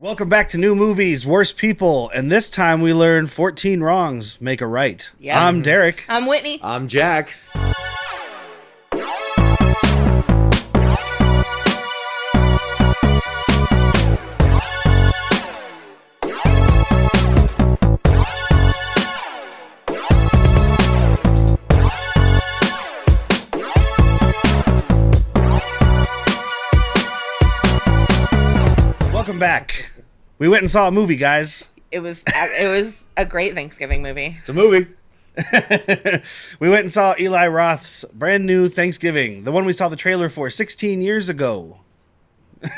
Welcome back to New Movies, Worst People, and this time we learn 14 wrongs make a right. Yeah. I'm Derek. I'm Whitney. I'm Jack. Welcome back. We went and saw a movie, guys. It was a great Thanksgiving movie. It's a movie. We went and saw Eli Roth's brand new Thanksgiving, the one we saw the trailer for 16 years ago.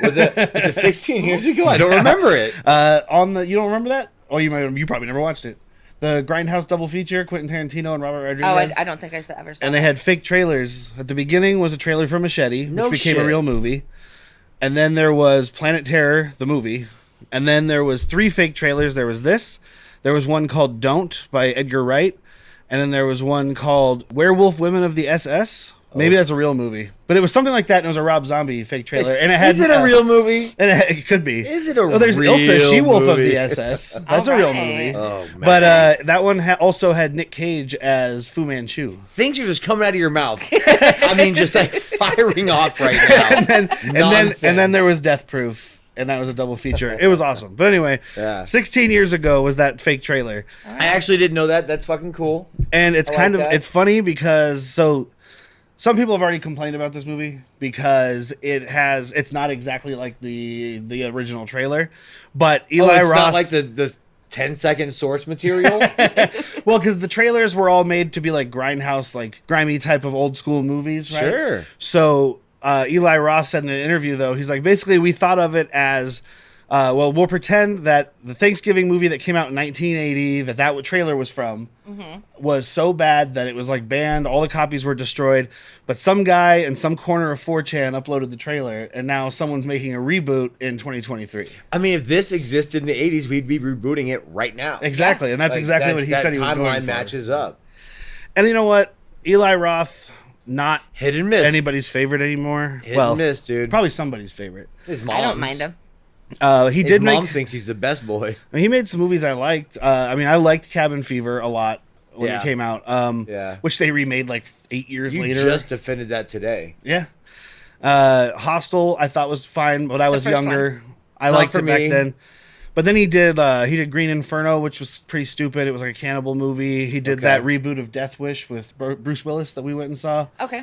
Was it 16 years ago? I don't remember it. You don't remember that? Oh, you probably never watched it. The Grindhouse double feature, Quentin Tarantino and Robert Rodriguez. Oh, I don't think I ever saw And that. they had fake trailers. At the beginning was a trailer for Machete, which No became a shit. real movie. And then there was Planet Terror, the movie. And then there was 3 fake trailers. There was this. There was one called Don't by Edgar Wright. And then there was one called Werewolf Women of the SS. Maybe that's a real movie. But it was something like that, and it was a Rob Zombie fake trailer. And it had, Is it a real movie? And it could be. Is it a There's real Ilsa, She-Wolf of movie? the SS. That's a real movie. Oh, man. But that one also had Nick Cage as Fu Manchu. Things are just coming out of your mouth. I mean, just like firing off right now. and then there was Death Proof, and that was a double feature. It was awesome. But anyway, Yeah. 16 years ago was that fake trailer. I actually didn't know that. That's fucking cool. And it's I kind like of that. it's funny because some people have already complained about this movie because it's not exactly like the original trailer, but Eli it's Roth not like the 10-second source material. well, because the trailers were all made to be like Grindhouse, like grimy type of old school movies, right? Sure. So Eli Roth said in an interview, though, he's like, basically, we thought of it as, we'll pretend that the Thanksgiving movie that came out in 1980, that trailer was from, was so bad that it was like banned. All the copies were destroyed. But some guy in some corner of 4chan uploaded the trailer, and now someone's making a reboot in 2023. I mean, if this existed in the 80s, we'd be rebooting it right now. Exactly, and that's Like, exactly what he said he was going That for. timeline matches up. And you know what? Eli Roth, not Hit and miss. anybody's favorite anymore. Hit and miss, dude. Probably somebody's favorite. His mom's. I don't mind him. He His did mom make. thinks he's the best boy. He made some movies I liked. I liked Cabin Fever a lot when Yeah. it came out. Yeah. Which they remade like 8 years You later. just defended that today. Yeah. Hostel I thought was fine, but I was first younger. I Not liked for it back me. then. But then he did Green Inferno, which was pretty stupid. It was like a cannibal movie. He did Okay. that reboot of Death Wish with Bruce Willis that we went and saw. Okay.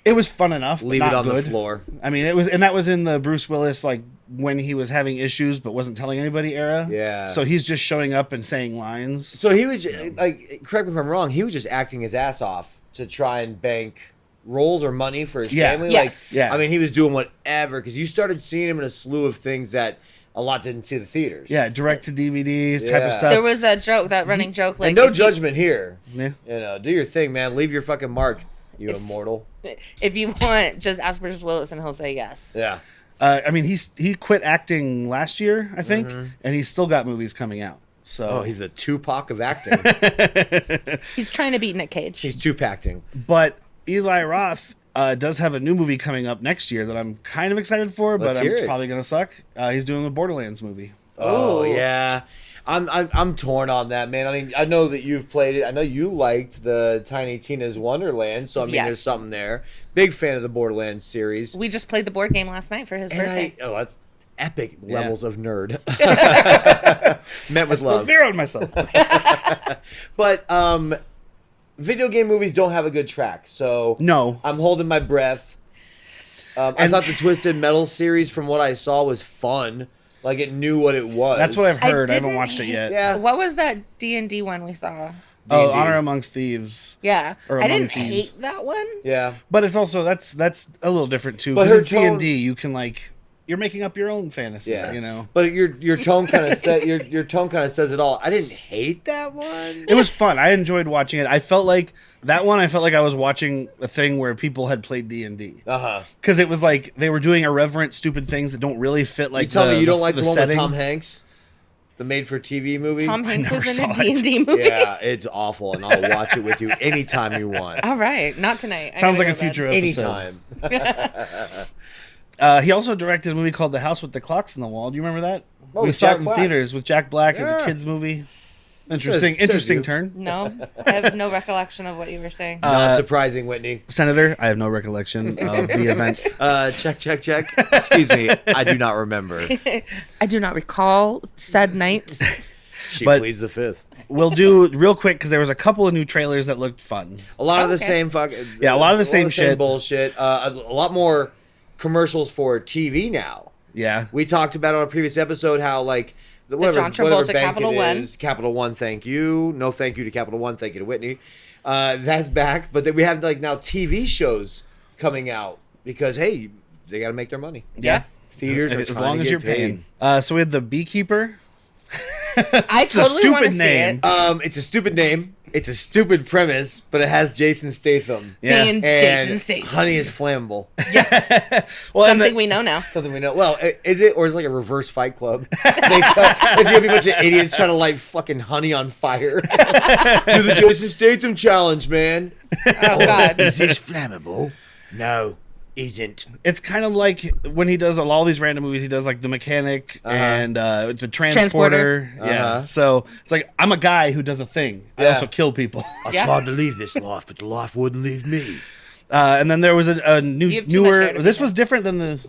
It was fun enough, but Leave not it on good. the floor. I mean, that was in the Bruce Willis, like when he was having issues but wasn't telling anybody era. Yeah. So he's just showing up and saying lines. So he was like, correct me if I'm wrong. He was just acting his ass off to try and bank roles or money for his Yeah. family. Yes. Like, Yeah. I mean, he was doing whatever because you started seeing him in a slew of things that a lot didn't see the theaters. Yeah, direct to DVDs type of Yeah. stuff. There was that joke, that running joke, like And no if you- judgment here. Yeah. You know, do your thing, man. Leave your fucking mark, you immortal. If you want, just ask Bruce Willis and he'll say yes. Yeah. He quit acting last year, I think, and he's still got movies coming out. So Oh, he's the Tupac of acting. He's trying to beat Nick Cage. He's Tupac-acting. but Eli Roth does have a new movie coming up next year that I'm kind of excited for, Let's but hear it's it. probably gonna suck. He's doing a Borderlands movie. Oh Ooh. yeah, I'm torn on that, man. I mean, I know that you've played it. I know you liked the Tiny Tina's Wonderland, so I mean, Yes. there's something there. Big fan of the Borderlands series. We just played the board game last night for his birthday. That's epic Yeah. levels of nerd. Meant with Well, love. beer on myself. But video game movies don't have a good track, so No. I'm holding my breath. I And- thought the Twisted Metal series, from what I saw, was fun. Like it knew what it was. That's what I've heard. I haven't didn't watched it yet. Yeah. What was that D&D one we saw? Oh, D&D. Honor Amongst Thieves. Yeah. Or I Among didn't Thieves. hate that one. Yeah. But it's also that's a little different too. But Because her it's tone- D&D, you can you're making up your own fantasy. Yeah. You know. But your tone kind of your tone kind of says it all. I didn't hate that one. It was fun. I enjoyed watching it. I felt like I was watching a thing where people had played D&D. Uh-huh. Because it was like they were doing irreverent, stupid things that don't really fit. Like You tell me you don't like the one setting. with Tom Hanks, the made-for-TV movie. Tom Hanks never was in a saw it. D&D movie. Yeah, it's awful, and I'll watch it with you anytime you want. All right. Not tonight. I Sounds gotta like a go to bed. future episode. Anytime. He also directed a movie called The House with the Clocks in the Wall. Do you remember that? Oh, We with saw it Jack in Black. theaters with Jack Black as a Yeah. kids movie. Says Interesting you. turn. No, I have no recollection of what you were saying. Not surprising, Whitney. Senator, I have no recollection of the event. Check. Excuse me. I do not remember. I do not recall said night. She But- pleads the fifth. We'll do real quick because there was a couple of new trailers that looked fun. A lot of the Okay. same fuck. Yeah, a lot of the same shit. bullshit. A lot more commercials for TV now. Yeah. We talked about on a previous episode how like whatever, John Travolta whatever bank Capital it One. is, Capital One, thank you. No, thank you to Capital One. Thank you to Whitney. That's back, but then we have like now TV shows coming out because hey, they got to make their money. Yeah. Theaters are As trying long to as get you're paid. paying. So we had The Beekeeper. I a totally want to stupid see name. it. It's a stupid name. It's a stupid premise, but it has Jason Statham. Yeah. Being And Jason Statham. honey is flammable. Well, and Something we know now. Something we know. Well, is it or is it like a reverse Fight Club? There's gonna be a bunch of idiots trying to light fucking honey on fire. Do the Jason Statham challenge, man. Oh God. this flammable? No, isn't. it's kind of like when he does all these random movies, he does like The Mechanic and the Transporter. Yeah. Uh-huh. So it's like, I'm a guy who does a thing. I Yeah. also kill people. I Yeah. tried to leave this life, but the life wouldn't leave me. And then there was a You have too much hair newer. to be This there. was different than the.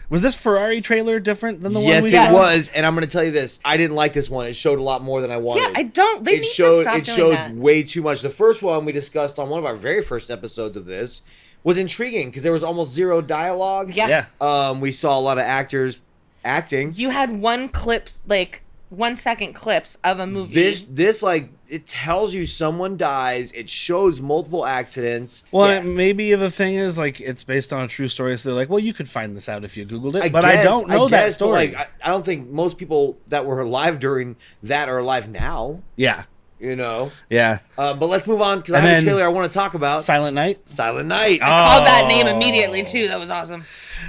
Was this Ferrari trailer different than the one Yes, we it saw? was, and I'm going to tell you this. I didn't like this one. It showed a lot more than I wanted. Yeah, I don't. They it need showed, to stop it doing showed that. way too much. The first one we discussed on one of our very first episodes of this was intriguing because there was almost zero dialogue. Yeah. Yeah. We saw a lot of actors acting. You had one clip, like 1 second clips of a movie. This like it tells you someone dies. It shows multiple accidents. Well, Yeah. maybe the thing is like it's based on a true story, so they're like, well, you could find this out if you googled it, I but I guess- don't know that guess, but, story. Like, I don't think most people that were alive during that are alive now. Yeah, You know. yeah. But let's move on because I And have a then- trailer I want to talk about. Silent Night. Silent Night. Called that name Oh. immediately too. That was awesome.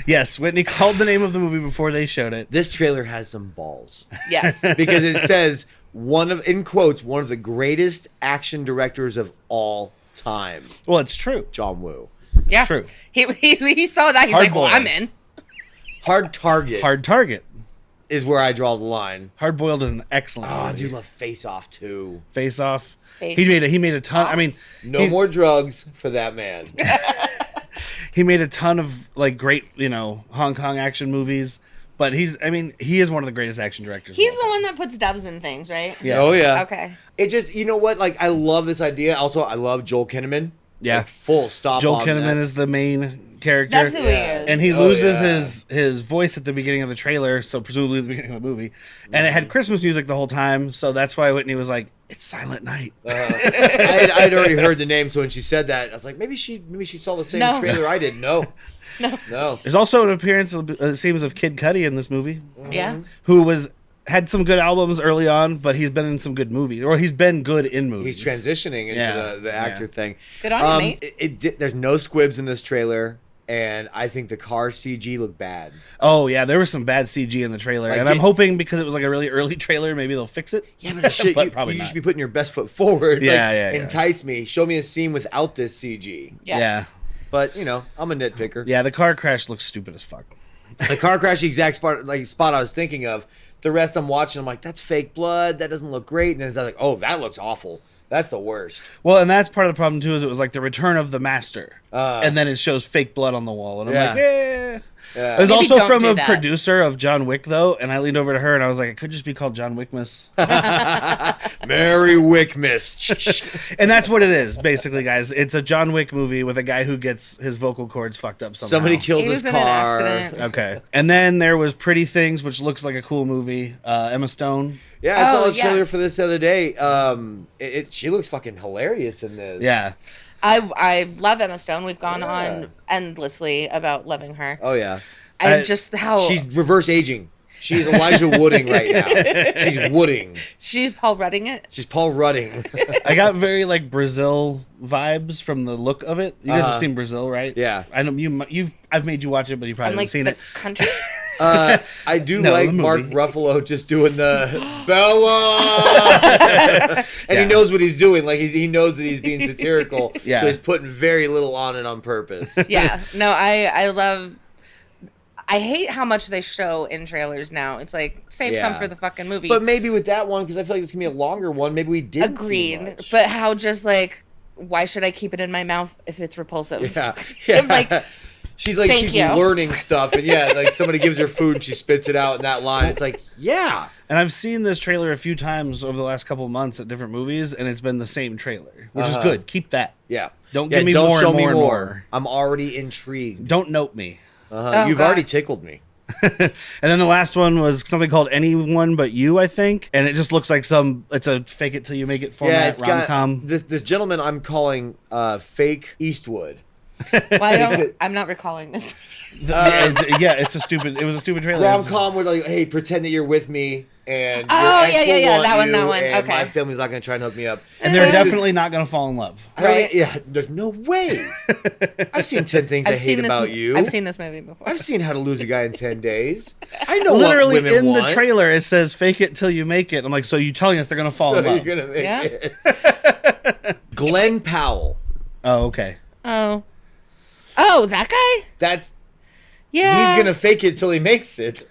Yes, Whitney called the name of the movie before they showed it. This trailer has some balls Yes. because it says one of the greatest action directors of all time, Well, it's true. John Woo. Yeah. True. He saw that. He's like, well, Hard-boiled. I'm in. Hard Target Hard Target. is where I draw the line. Hard Boiled is an excellent Oh, I movie. do love Face Off too. Face Off. Face He made a ton. I mean, No he, more drugs for that man. he made a ton of like great, Hong Kong action movies. But he is one of the greatest action directors. He's of the all one that puts dubs in things, right? Yeah. Oh yeah. Okay. It just you know what? Like I love this idea. Also, I love Joel Kinnaman. Yeah. Like, full stop. Joel on Kinnaman that. is the main character. That's who Yeah. he is. And he Oh, loses yeah. his voice at the beginning of the trailer, so presumably at the beginning of the movie. And it had Christmas music the whole time, so that's why Whitney was like, "It's Silent Night." I'd already heard the name, so when she said that, I was like, maybe she saw the same No. trailer I did. No, No. no. There's also an appearance, it seems, of Kid Cudi in this movie, Yeah. who had some good albums early on, but he's been in some good movies, or he's been good in movies. He's transitioning into Yeah, the actor yeah. thing. Good on you, mate. There's no squibs in this trailer, and I think the car CG looked bad. Oh yeah, there was some bad CG in the trailer, Like, and I'm did- hoping because it was like a really early trailer, maybe they'll fix it. Yeah, but shit, But you, probably you not. should be putting your best foot forward. Yeah, Like, yeah, yeah. Entice me. Show me a scene without this CG. Yes. Yeah. But I'm a nitpicker. Yeah, the car crash looks stupid as fuck. The car crash, the exact spot I was thinking of. The rest I'm watching, I'm like, that's fake blood. That doesn't look great. And then it's like, oh, that looks awful. That's the worst. Well, and that's part of the problem too. Is it was like the return of the master, Uh. and then it shows fake blood on the wall, and I'm Yeah. like, yeah. Yeah. It was Maybe also don't from do a that. producer of John Wick, though, and I leaned over to her and I was like, it could just be called John Wickmas, Mary Wickmas. and that's what it is, basically, guys. It's a John Wick movie with a guy who gets his vocal cords fucked up somehow. Somebody kills He his was in an car. accident. Okay, and then there was Pretty Things, which looks like a cool movie. Emma Stone. Yeah, I saw Oh, a trailer yes. for this the other day. She looks fucking hilarious in this. Yeah, I love Emma Stone. We've gone Yeah. on endlessly about loving her. Oh yeah. And just how She's reverse aging. She's Elijah Wooding right now. She's Wooding. she's Paul Rudding it. She's Paul Rudding. I got very like Brazil vibes from the look of it. You guys Uh-huh. have seen Brazil, right? Yeah. I know I've made you watch it, but you probably I'm haven't like seen the it. country. I do No, like the movie. Mark Ruffalo just doing the Bella, and he knows what he's doing. Like he knows that he's being satirical, Yeah. so he's putting very little on it on purpose. Yeah. No, I love. I hate how much they show in trailers now. It's like save some Yeah. for the fucking movie. But maybe with that one, because I feel like it's gonna be a longer one. Maybe we didn't. see Agreed. much. But how just like why should I keep it in my mouth if it's repulsive? yeah, I'm like, she's like thank she's you. learning stuff, and yeah, like somebody gives her food and she spits it out in that line. It's like, yeah, And I've seen this trailer a few times over the last couple of months at different movies, and it's been the same trailer, which is good. Keep that. yeah. Don't Yeah, give me don't more show and me more and more. more. I'm already intrigued. Don't note me. Oh, You've God. already tickled me. And then the last one was something called Anyone But You, I think, and it just looks like it's a fake it till you make it Yeah, format it's rom got com. this gentleman I'm calling fake Eastwood. I'm not recalling this. It's a stupid. It was a stupid trailer. Rom com where like, hey, pretend that you're with me, and Oh, your ex yeah, will yeah, want that one, you, that one. and Okay. my family's not gonna try and hook me up. And they're This is- definitely not going to fall in love. I don't- Right. Yeah, there's no way. I've seen 10 things I hate about you. I've seen this movie before. I've seen How to Lose a Guy in 10 Days. I know Literally what women in want. the trailer, it says "fake it till you make it." I'm like, so you telling us they're going to fall So in love? you're gonna make Yeah. it. Glenn Powell. Oh, okay. oh, that guy. That's Yeah. he's gonna fake it till he makes it.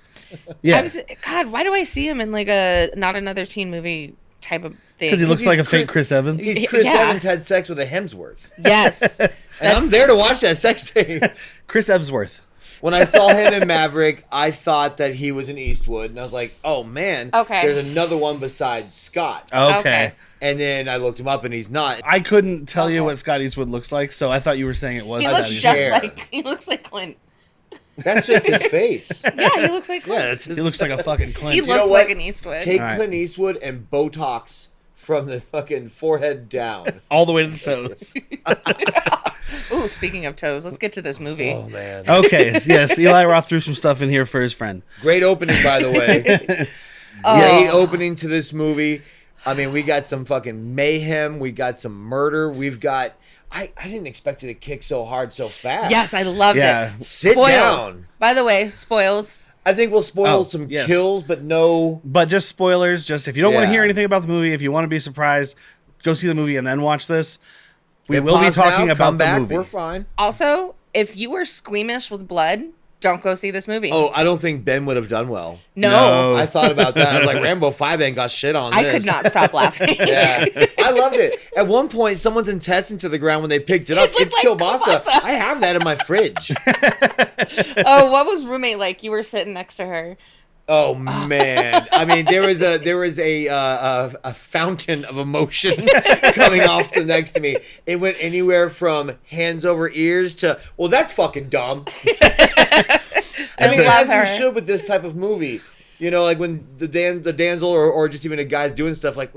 Yeah, God, why do I see him in like a not another teen movie type of thing? because he looks he's like a Chris- fake Chris Evans. He's Chris Yeah. Evans had sex with a Hemsworth. Yes. And That's- I'm there to watch that sex tape. Chris Evsworth. When I saw him in Maverick, I thought that he was an Eastwood, and I was like, "Oh man, Okay. there's another one besides Scott." Okay. Okay. And then I looked him up, and he's not. I couldn't tell you Okay. what Scott Eastwood looks like, so I thought you were saying it was. He Scott looks Eastwood. just he looks like Clint. That's just his face. Yeah, he looks like Clint. Yeah, it's his, He looks like a fucking Clint. He know looks what? like an Eastwood. Take All right. Clint Eastwood and Botox from the fucking forehead down. all the way to the toes. Ooh, speaking of toes, let's get to this movie. Oh man, Okay, yes, Eli Roth threw some stuff in here for his friend. great opening by the way. Oh. Great opening to this movie. I mean, we got some fucking mayhem. We got some murder. We've got. I didn't expect it to kick so hard so fast. Yes, I loved Yeah. it. Sit Spoils. down. By the way, spoils. I think we'll spoil Oh, some yes. kills, but no. But just spoilers. Just if you don't want to Yeah. hear anything about the movie, if you want to be surprised, go see the movie and then watch this. We Hit will be pause talking now, about come the back, movie. We're fine. Also, if you are squeamish with blood, don't go see this movie. Oh, I don't think Ben would have done well. no. no. I thought about that. I was like, Rambo 5 ain't got shit on I this. could not stop laughing. Yeah, I loved it. At one point, someone's intestine to the ground when they picked it up. looked It's like kielbasa. kielbasa. I have that in my fridge. Oh, what was roommate like? You were sitting next to her. Oh man! I mean, there was a fountain of emotion coming off the next to me. It went anywhere from hands over ears to, well, that's fucking dumb. I mean, love as her. you should with this type of movie. You know, like when the damsel or just even a guy's doing stuff like,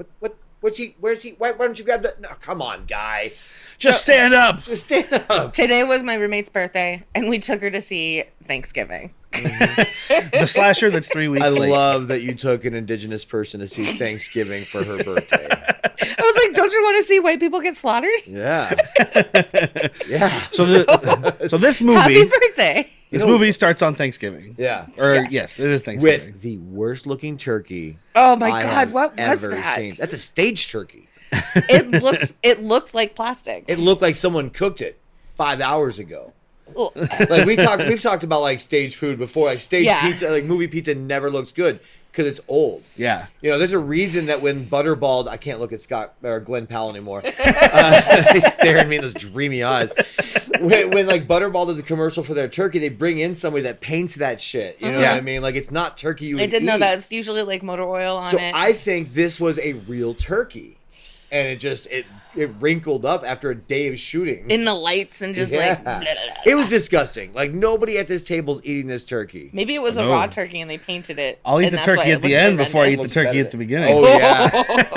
what's he? Where's he? Why don't you grab the? No, come on, guy. Just stand up. Just stand up. Today was my roommate's birthday, and we took her to see Thanksgiving. The slasher that's 3 weeks I late. love that you took an indigenous person to see Thanksgiving for her birthday. I was like, don't you want to see white people get slaughtered? Yeah. Yeah. So, so this Happy movie, birthday. this movie starts on Thanksgiving. Yeah. Or yes, it is Thanksgiving. With the worst looking turkey. Oh my I God, have what was ever that? seen. That's a stage turkey. It looked like plastic. It looked like someone cooked it 5 hours ago. Ugh. Like we've talked about like stage food before. Like stage Yeah. pizza, like movie pizza never looks good because it's old. Yeah. You know, there's a reason that when Butterball, I can't look at Scott or Glenn Powell anymore. He's staring at me in those dreamy eyes. When like Butterball does a commercial for their turkey, they bring in somebody that paints that shit. You know Yeah. what I mean? Like it's not turkey you would I didn't know eat. that. It's usually like motor oil on So it. I think this was a real turkey, and it wrinkled up after a day of shooting. in the lights and just Yeah. like blah, blah, blah. It was disgusting. Like nobody at this table's eating this turkey. Maybe it was a No. raw turkey and they painted it. I'll eat and the that's why turkey it at the looked end before I eat the horrendous. turkey at the beginning. Oh yeah.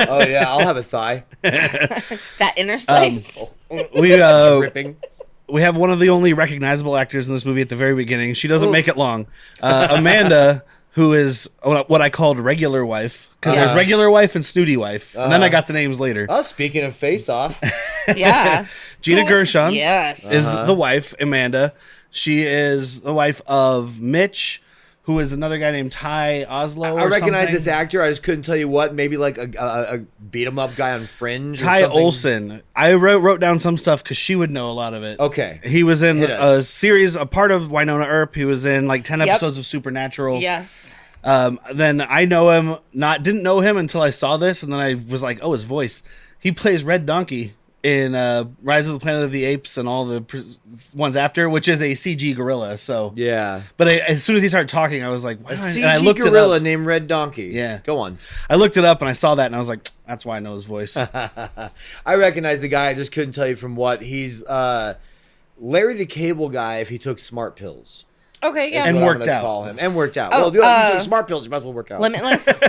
Oh yeah. I'll have a thigh. That inner slice. We have one of the only recognizable actors in this movie at the very beginning. She doesn't Ooh. make it long. Amanda, who is what I called regular wife, because Yes. there's regular wife and snooty wife, and then I got the names later. Oh, speaking of Face Off, Yeah. Gina Who was- Gershon Yes. is the wife. Amanda, she is the wife of Mitch, who is another guy named Ty Oslo. I or recognize something. this actor. I just couldn't tell you what. Maybe like a beat 'em up guy on Fringe. or Ty something. Olson. I wrote down some stuff because she would know a lot of it. Okay. He was in Hit a us. series, a part of Winona Earp. He was in like 10 episodes of Supernatural. Yes. Then I know him, didn't know him until I saw this, and then I was like, oh, his voice. He plays Red Donkey in Rise of the Planet of the Apes and all the ones after, which is a CG gorilla. So Yeah. But as soon as he started talking, I was like, why A don't I- CG and I looked gorilla it up. named Red Donkey. Yeah. Go on. I looked it up and I saw that and I was like, that's why I know his voice. I recognize the guy. I just couldn't tell you from what. He's Larry the Cable Guy if he took smart pills. Okay, yeah. And What I'm worked gonna out. Call him. And worked out. Oh, Well, dude, you took smart pills. You might as well work out. Limitless.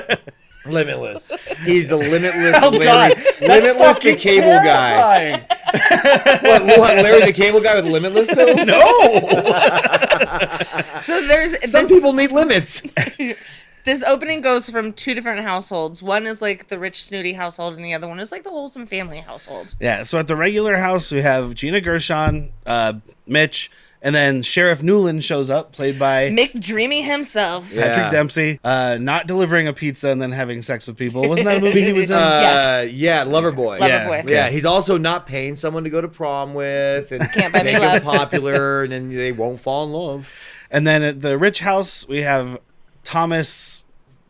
Limitless. He's the limitless Oh, Larry. God. That's Limitless the fucking Cable Guy. terrifying. What, Larry the Cable Guy with limitless pills? No. So there's Some this, people need limits. this opening goes from two different households. One is like the rich snooty household, and the other one is like the wholesome family household. Yeah, so at the regular house, we have Gina Gershon, Mitch, and then Sheriff Newland shows up, played by Mick Dreamy himself. Yeah. Patrick Dempsey, not delivering a pizza and then having sex with people. Wasn't that a movie he was in? Yes. Yeah, Loverboy. Loverboy. Yeah. Okay. Yeah, he's also not paying someone to go to prom with and Can't Buy Me make Love. him popular, and then they won't fall in love. And then at the rich house, we have Thomas,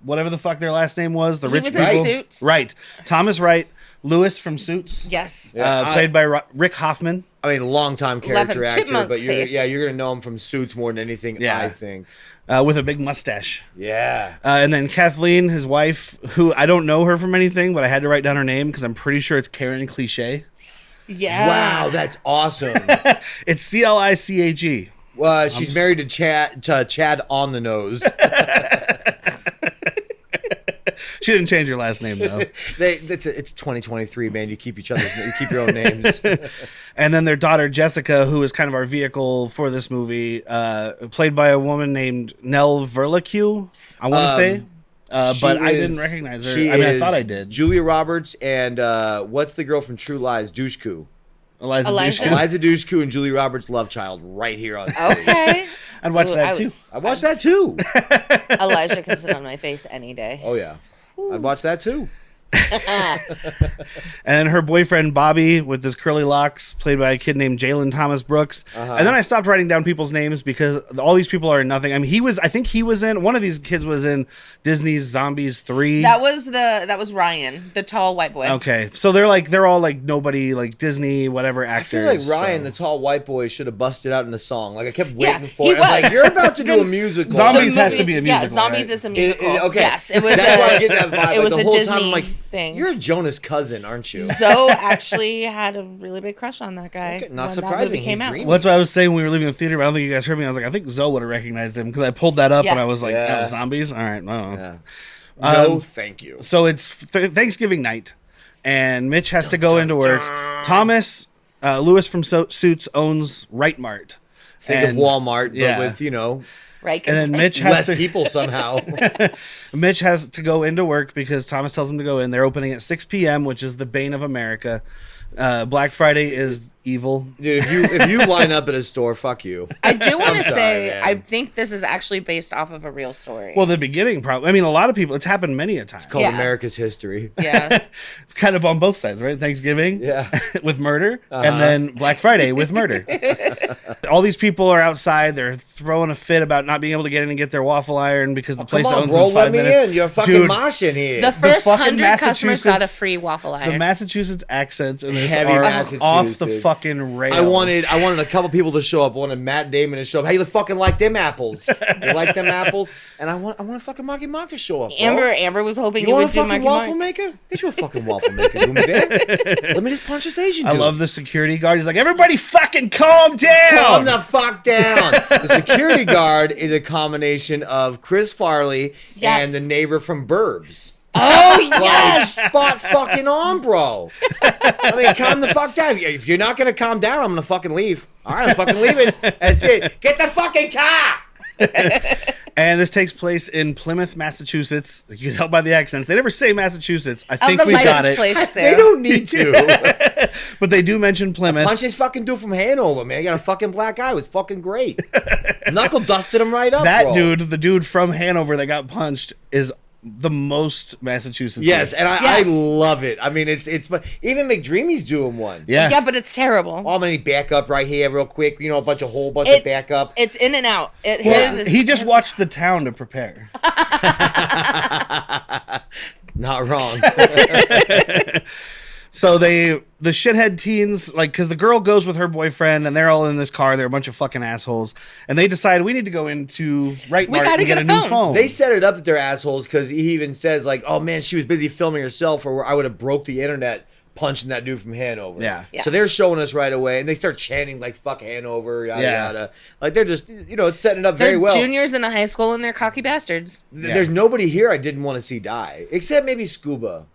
whatever the fuck their last name was. The He rich was in people. Suits. Right. Thomas Wright, Lewis from Suits, Yes. Yeah. played by Rick Hoffman. I mean, longtime character Love him. actor, Chipmunk but face. you're gonna know him from Suits more than anything. Yeah. I think. With a big mustache. Yeah. And then Kathleen, his wife, who I don't know her from anything, but I had to write down her name because I'm pretty sure it's Karen Cliche. Yeah. Wow, that's awesome. It's CLICAG. She's married to Chad on the nose. She didn't change her last name though. It's 2023, man. You keep your own names. And then their daughter Jessica, who is kind of our vehicle for this movie, played by a woman named Nell Verlicue, I want to say. But I didn't recognize her. I mean, I thought I did. Julia Roberts and what's the girl from True Lies? Dushku. Eliza Eliza. Dushku. Eliza Dushku and Julia Roberts' love child right here on stage. Okay. I'd watch Ooh, that I too. would- I watched that too. Elijah can sit on my face any day. Oh yeah, I'd watch that too. And her boyfriend Bobby with his curly locks, played by a kid named Jalen Thomas Brooks. And then I stopped writing down people's names because all these people are nothing. I mean, I think he was in, one of these kids was in Disney's Zombies 3. That was Ryan, the tall white boy. Okay, so they're all like nobody, like Disney, whatever I actors. feel like Ryan, so. the tall white boy, should have busted out in the song. Like I kept Yeah, waiting for he it. I was was. like, you're about to do The- a musical. Zombies The has to movie- be a Yeah, musical, Zombies right? is a musical. Okay. Yes, it was. That's why I get that vibe. It Like, was the a whole Disney time I'm like, thing. you're a Jonas cousin, aren't you? Zoe actually had a really big crush on that guy. Okay, not when surprising, That movie came he's out. dreamy. Well, that's what I was saying when we were leaving the theater, but I don't think you guys heard me. I was like, I think Zoe would have recognized him because I pulled that up Yeah. and I was like, Yeah. oh, zombies? All right, I don't know. Yeah. No, thank you. So it's Thanksgiving night, and Mitch has to go into work. Thomas, Lewis from Suits owns Right Mart. Think And- of Walmart, but yeah. with Right. And then Mitch less has to people somehow. Mitch has to go into work because Thomas tells him to go in. They're opening at 6 p.m., which is the bane of America. Black Friday is evil. Dude, if you line up at a store, fuck you. I do want to sorry, say, man. I think this is actually based off of a real story. Well, the beginning probably. I mean, a lot of people. It's happened many a time. Called Yeah. America's history. yeah. Kind of on both sides, right? Thanksgiving Yeah. with murder, and then Black Friday with murder. All these people are outside. They're throwing a fit about not being able to get in and get their waffle iron because the Come place on, owns bro, in 5 let me minutes. in. You're fucking Dude, mosh in here. The first fucking 100 customers got a Massachusetts- free waffle the iron. Massachusetts accents in this Heavy are Massachusetts. off the fucking rails. I wanted a couple people to show up. I wanted Matt Damon to show up. Hey, you fucking like them apples? You like them apples? And I want a fucking Marky Mark to show up. Bro. Amber was hoping You you, want would a do fucking Marky waffle Mark. maker? Get you a fucking waffle maker, do me that. Let me just punch this Asian I dude. love the security guard. He's like, everybody fucking calm down. Calm the fuck down. The security guard is a combination of Chris Farley Yes. and the neighbor from Burbs. Oh, Like, yes! spot fucking on, bro. I mean, calm the fuck down. If you're not gonna calm down, I'm gonna fucking leave. All right, I'm fucking leaving. That's it. Get the fucking car. And this takes place in Plymouth, Massachusetts. You can tell by the accents. They never say Massachusetts. I Oh, think the we've got license it. plate. They don't need to. But they do mention Plymouth. Punch this fucking dude from Hanover, man. He got a fucking black eye. It was fucking great. Knuckle dusted him right up, That bro. dude, the dude from Hanover that got punched, is the most Massachusetts. Yes, and I Yes. love it. I mean, it's even McDreamy's doing one. Yeah. Yeah, but it's terrible. Oh, many backup right here, real quick. You know, a whole bunch of backup. It's in and out. Well, His is, he just his- watched The Town to prepare. Not wrong. So the shithead teens, like, because the girl goes with her boyfriend and they're all in this car. They're a bunch of fucking assholes. And they decide we need to go into Right We Mart gotta and get get a a new phone. phone. They set it up that they're assholes because he even says, like, oh, man, she was busy filming herself or I would have broke the internet punching that dude from Hanover. Yeah. Yeah. So they're showing us right away, and they start chanting, like, fuck Hanover, yada, Yeah. yada. Like, they're just, it's setting it up very They're well. juniors in a high school and they're cocky bastards. There's nobody here I didn't want to see die, except maybe Scuba.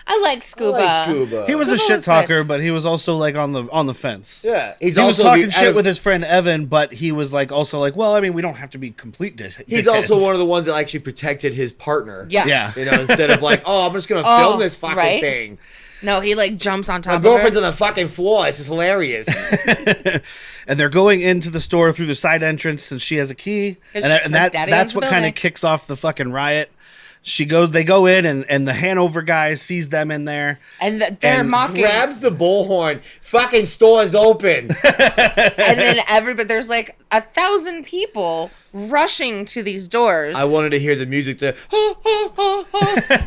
I like Scuba. I like Scuba. He was a Scuba shit was talker, but he was also like on the fence. Yeah. He was talking shit with his friend Evan, but he was like also like, well, I mean, we don't have to be complete He's dickheads. also one of the ones that actually protected his partner. Yeah. Yeah. Instead of like, oh, I'm just going to Oh, film this fucking right? thing. No, he like jumps on top My of girlfriend's her. on the fucking floor. This is hilarious. And they're going into the store through the side entrance, and she has a key, 'Cause and her daddy that's owns the what kind of building. kicks off the fucking riot. They go in, and the Hanover guy sees them in there. And they're and mocking. Grabs the bullhorn. Fucking store's open. And then there's like 1,000 people rushing to these doors, I wanted to hear the music there.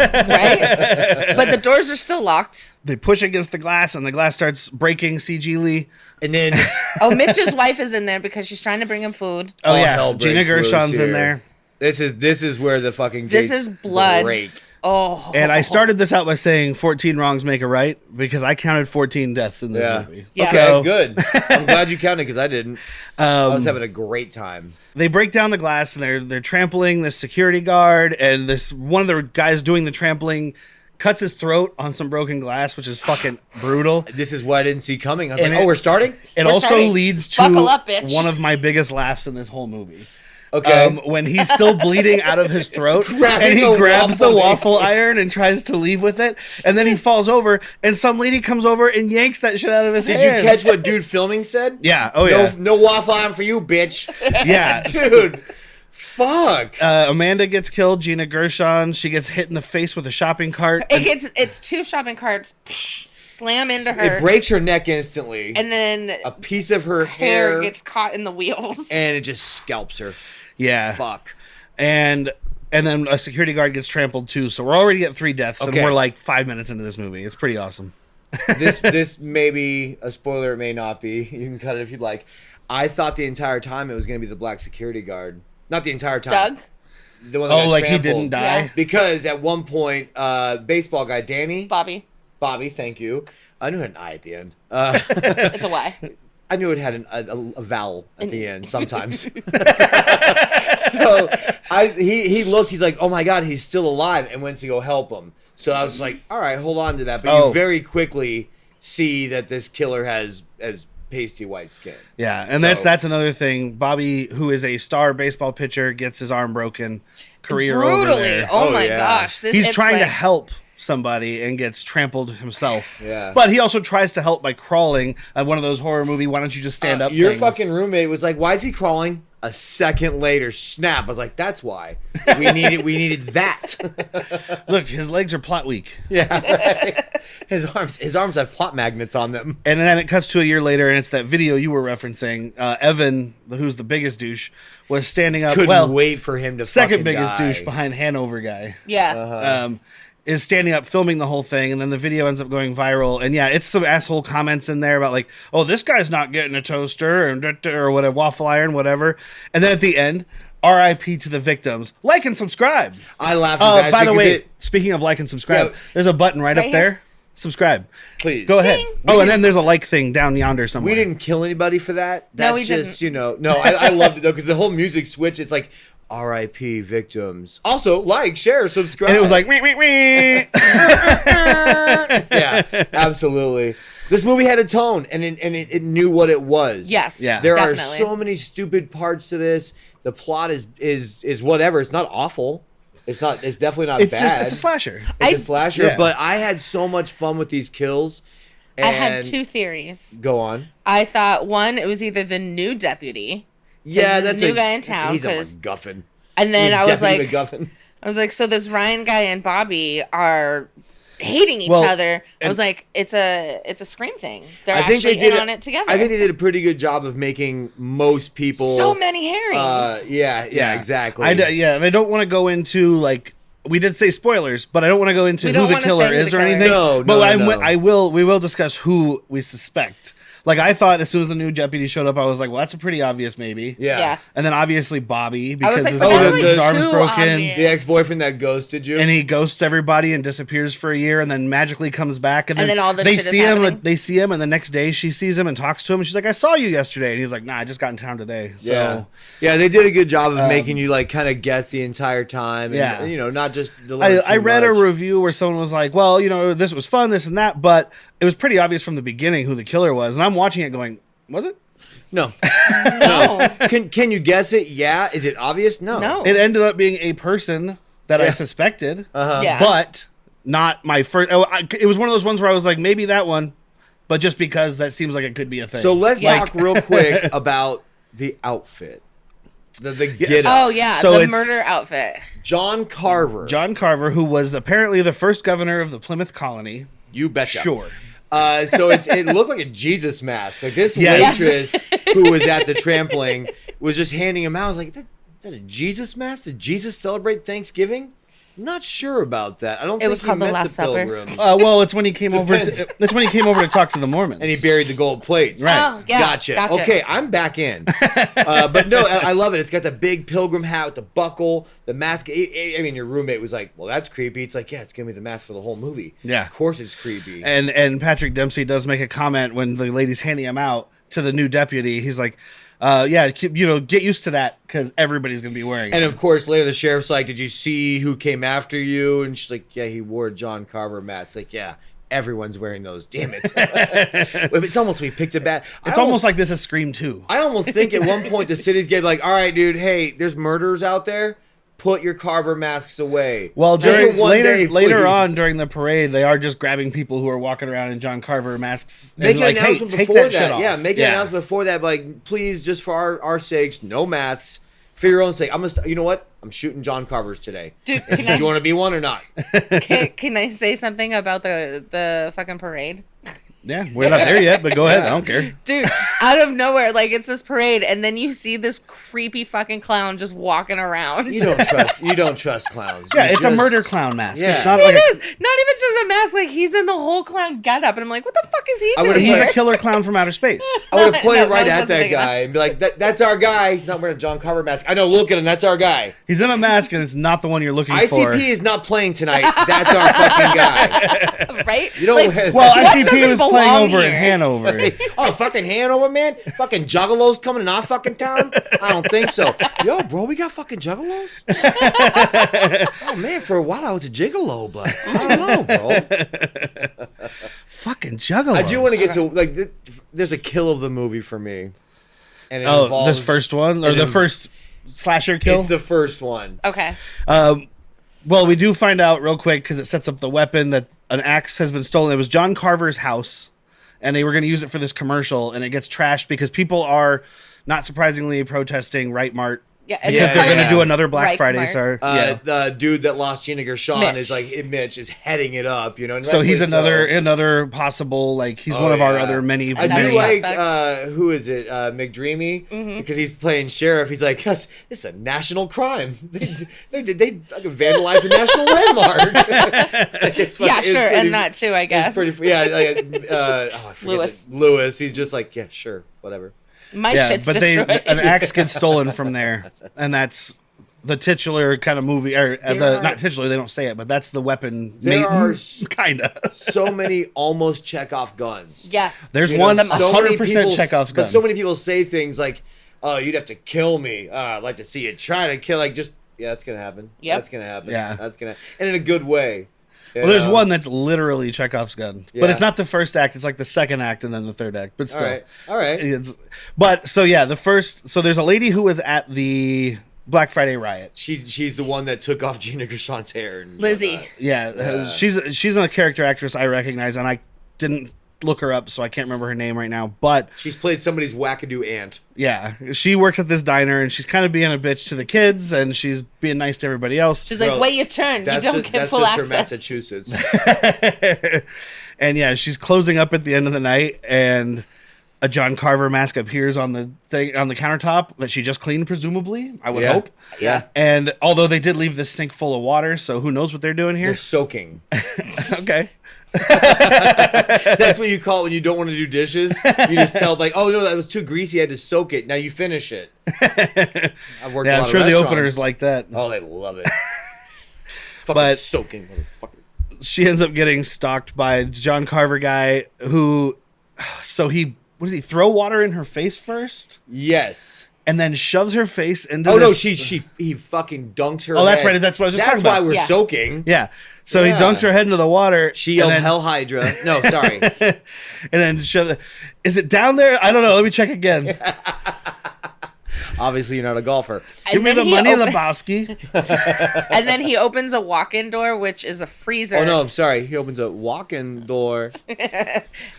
right? But the doors are still locked. They push against the glass, and the glass starts breaking. CG Lee. And then Oh, Mitch's wife is in there because she's trying to bring him food. Oh, hell yeah, Gina breaks loose Gershon's in here. there. this is where the fucking This gates is blood. break. Oh. And I started this out by saying 14 wrongs make a right because I counted 14 deaths in this Yeah. movie. Yeah. Okay, So, good. I'm glad you counted because I didn't. I was having a great time. they break down the glass and they're trampling this security guard, and this one of the guys doing the trampling cuts his throat on some broken glass, which is fucking brutal. This is what I didn't see coming. I was And like, it- we're starting? It We're also starting. leads to Buckle up, bitch. one of my biggest laughs in this whole movie. Okay. When he's still bleeding out of his throat, Grabbing and he the grabs the waffle waffle iron and tries to leave with it, and then he falls over, and some lady comes over and yanks that shit out of his Did hands. you catch what dude filming said? Yeah. Oh yeah. No waffle iron for you, bitch. Yeah. Dude. Fuck. Amanda gets killed. Gina Gershon. She gets hit in the face with a shopping cart. It's two shopping carts slam into her, It breaks her neck instantly. and then A piece of her hair hair gets caught in the wheels. and it just scalps her. Yeah. Fuck. And then a security guard gets trampled too. So we're already at 3 deaths, Okay. and we're like 5 minutes into this movie. It's pretty awesome. This may be a spoiler, it may not be. You can cut it if you'd like. I thought the entire time it was going to be the black security guard. Not the entire time. Doug, The one that Oh, got like he trampled. didn't die. Yeah. Because at one point, baseball guy Danny, Bobby, Bobby, thank you. I knew it had an I at the end. it's a Y. I knew it had a vowel at the end sometimes. So he looked, he's like, oh my God, he's still alive, and went to go help him. So I was like, all right, hold on to that. But Oh. you very quickly see that this killer has pasty white skin. Yeah, and So- that's another thing. Bobby, who is a star baseball pitcher, gets his arm broken. Career over Brutally. there. Oh, Oh, my yeah. gosh. He's it's trying to like- help somebody and gets trampled himself. Yeah. But he also tries to help by crawling at one of those horror movie, why don't you just stand up Your things. fucking roommate was like, why is he crawling? A second later, snap. I was like, that's why. We needed that. Look, his legs are plot weak. Yeah. Right. His arms have plot magnets on them. And then it cuts to a year later, and it's that video you were referencing. Evan, who's the biggest douche, was standing up. Couldn't well, wait for him to second fucking biggest die. douche behind Hanover guy. Yeah. Is standing up filming the whole thing, and then the video ends up going viral. And yeah, it's some asshole comments in there about like, oh, this guy's not getting a toaster or what, a waffle iron, whatever. And then at the end, RIP to the victims. Like and subscribe. I laughed at that By shit the 'cause way, it- speaking of like and subscribe, Yeah. there's a button right Right up here. there. Subscribe. please Go ahead. Ding. Oh, and then there's a like thing down yonder somewhere. We didn't kill anybody for that. No, That's we just, didn't. No, I loved it though, because the whole music switch, it's like RIP victims. Also, like, share, subscribe. And it was like, wee, wee, wee. yeah, absolutely. This movie had a tone, and it knew what it was. Yes. Yeah. There definitely. are so many stupid parts to this The plot is whatever. It's not awful. It's definitely not It's bad. just it's a slasher. It's a slasher, Yeah. but I had so much fun with these kills. And I had two theories. Go on. I thought one, it was either the new deputy. Yeah, there's a that's new guy in town, He's a 'cause- MacGuffin. And then I was like, MacGuffin. so this Ryan guy and Bobby are hating each Well, other. I and- was like, it's a Scream thing. They're I think actually they did in on it together. I think they did a pretty good job of making most people. so many Harrys. Yeah, exactly. And I don't want to go into like we did say spoilers, but I don't want to go into We who don't the wanna killer say who is the or killer anything. is. No, but no. we will discuss who we suspect. Like I thought as soon as the new deputy showed up, I was like, well, that's a pretty obvious maybe. Yeah. And then obviously Bobby I because was like, his, but that's, his like, arm's too broken. obvious. The ex-boyfriend that ghosted you. And he ghosts everybody and disappears for a year, and then magically comes back. And then all this they shit is see him. happening. They see him, and the next day she sees him and talks to him. And she's like, "I saw you yesterday." And he's like, "Nah, I just got in town today." So yeah, they did a good job of making you like kind of guess the entire time. And, Yeah. you know, not just. deliver I too read much. a review where someone was like, "Well, you know, this was fun, this and that," but it was pretty obvious from the beginning who the killer was. And I'm watching it, going, "Was it?" No. No. Can you guess it? Yeah. Is it obvious? No. No. It ended up being a person that I Yeah. suspected, Yeah. but not my first. It was one of those ones where I was like, maybe that one, but just because that seems like it could be a thing. So let's Yeah. talk real quick about the outfit. The get Oh yeah, So the it's- murder outfit. John Carver. John Carver, who was apparently the first governor of the Plymouth colony. You betcha. Sure. So it looked like a Jesus mask. Like this Yes. waitress who was at the trampling was just handing him out. I was like, that a Jesus mask? Did Jesus celebrate Thanksgiving? Not sure about that. I don't think was he called the met Last Supper. Pilgrims. Well, it's when he came over. Depends. That's when he came over to talk to the Mormons. And he buried the gold plates. Right. Oh, yeah. Gotcha. Okay, I'm back in. But no, I love it. It's got the big pilgrim hat with the buckle, the mask. I mean, your roommate was like, well, that's creepy. It's like, yeah, it's going to be the mask for the whole movie. Yeah. Of course it's creepy. And Patrick Dempsey does make a comment when the lady's handing him out to the new deputy. He's like, yeah, get used to that because everybody's gonna be wearing And it. of course, later the sheriff's like, did you see who came after you? And she's like, yeah, he wore a John Carver mask. Like, yeah, everyone's wearing those. Damn it. It's almost we picked a bad. It's almost like this is Scream 2. I almost think at one point the city's getting like, all right, dude, hey, there's murderers out there. Put your Carver masks away. Well, Just for during one day, later please. on during the parade, they are just grabbing people who are walking around in John Carver masks. Make and an like, hey, announcement take before that shit that. off. Yeah, make an announcement before that. Like, please, just for our sakes, no masks. For your own sake, you know what? I'm shooting John Carvers today. Dude, Do you want to be one or not? can I say something about the fucking parade? Yeah, we're not there yet, but go ahead. I don't care. Dude, out of nowhere, like it's this parade, and then you see this creepy fucking clown just walking around. You don't trust clowns. Yeah, You it's a just- murder clown mask. Yeah. It's not It like is not even just a mask. Like he's in the whole clown getup, and I'm like, what the fuck is he I doing? would've- he's here? a killer clown from outer space. I would have pointed No, right nose at wasn't that big guy enough. and be like, that's our guy. He's not wearing a John Carver mask. I know, look at him. That's our guy. He's in a mask, and it's not the one you're looking ICP for. is not playing tonight. That's our fucking guy. Right? You don't Like, have- Well, What ICP doesn't was playing belong over in here? Hanover. Oh, fucking Hanover, man? Fucking juggalos coming in our fucking town? I don't think so. Yo, bro, we got fucking juggalos? Oh, man, for a while I was a gigolo, but I don't know, bro. Fucking juggalos. I do want to get to, like, there's a kill of the movie for me. And it Oh, involves, this first one? Or it the inv- first slasher kill? It's the first one. Okay. Well, we do find out real quick because it sets up the weapon that an axe has been stolen. It was John Carver's house, and they were going to use it for this commercial, and it gets trashed because people are, not surprisingly, protesting Right Mart. Yeah, Because Yeah, they're going to yeah. do another Black Right Friday. Mart. So, The dude that lost Gina Gershon Mitch. is like Mitch is heading it up, you know. and so he's rightfully another possible, like, he's Oh, one of our yeah. other many. I Another do like suspects. who is it? McDreamy, because he's playing sheriff. He's like, this is a national crime. They fucking vandalized a national landmark. Like, it's fucking- Yeah, it's sure, pretty- and that too, I guess. It's pretty, yeah. I forget Lewis. Lewis. He's just like, yeah, sure, whatever. My Yeah, shit's but destroyed. an axe gets stolen from there, and that's the titular kind of movie, or not titular, they don't say it, but that's the weapon. There are kind of. so many almost Chekhov guns. Yes. There's You one know, so many 100% people- Chekhov's gun. But so many people say things like, "Oh, you'd have to kill me. I'd like to see you try to kill." Like, just yeah, that's gonna happen. Yep. That's gonna happen. Yeah. That's gonna, and in a good way. Well, there's know? one that's literally Chekhov's gun, but Yeah. it's not the first act. It's like the second act and then the third act. But still, All right. But so yeah, so there's a lady who was at the Black Friday riot. She's the one that took off Gina Gershon's hair. And Lizzie. whatnot. Yeah, she's a character actress I recognize, and I didn't look her up, so I can't remember her name right now. But She's played somebody's wackadoo aunt. yeah, she works at this diner, and she's kind of being a bitch to the kids, and she's being nice to everybody else. She's like, Bro, wait your turn. You don't get full for access. Massachusetts. And yeah, she's closing up at the end of the night, and a John Carver mask appears on the thing on the countertop that she just cleaned, presumably. I would Yeah. hope. Yeah. And although they did leave this sink full of water, so who knows what they're doing They're here? soaking. Okay. That's what you call it when you don't want to do dishes. You just tell like, oh no, that was too greasy. I had to soak it. Now you finish it. I've worked. Yeah, a lot I'm of sure the restaurants. opener's like that. Oh, they love it. Fucking But- soaking, motherfucker. She ends up getting stalked by a John Carver guy who, so he, what does he throw water in her face first? Yes. And then shoves her face into Oh no, this- he fucking dunks her. Oh, that's head. right, that's what I was just That's talking why about. we're Yeah. soaking. Yeah. So he Yeah. dunks her head into the water. She yelled and then- Hell Hydra. No, sorry. And then is it down there? I don't know. Let me check again. Obviously, you're not a golfer. Give me then the he money, open- Lebowski. And then he opens a walk-in door, which is a freezer. Oh no, I'm sorry. He opens a walk-in door.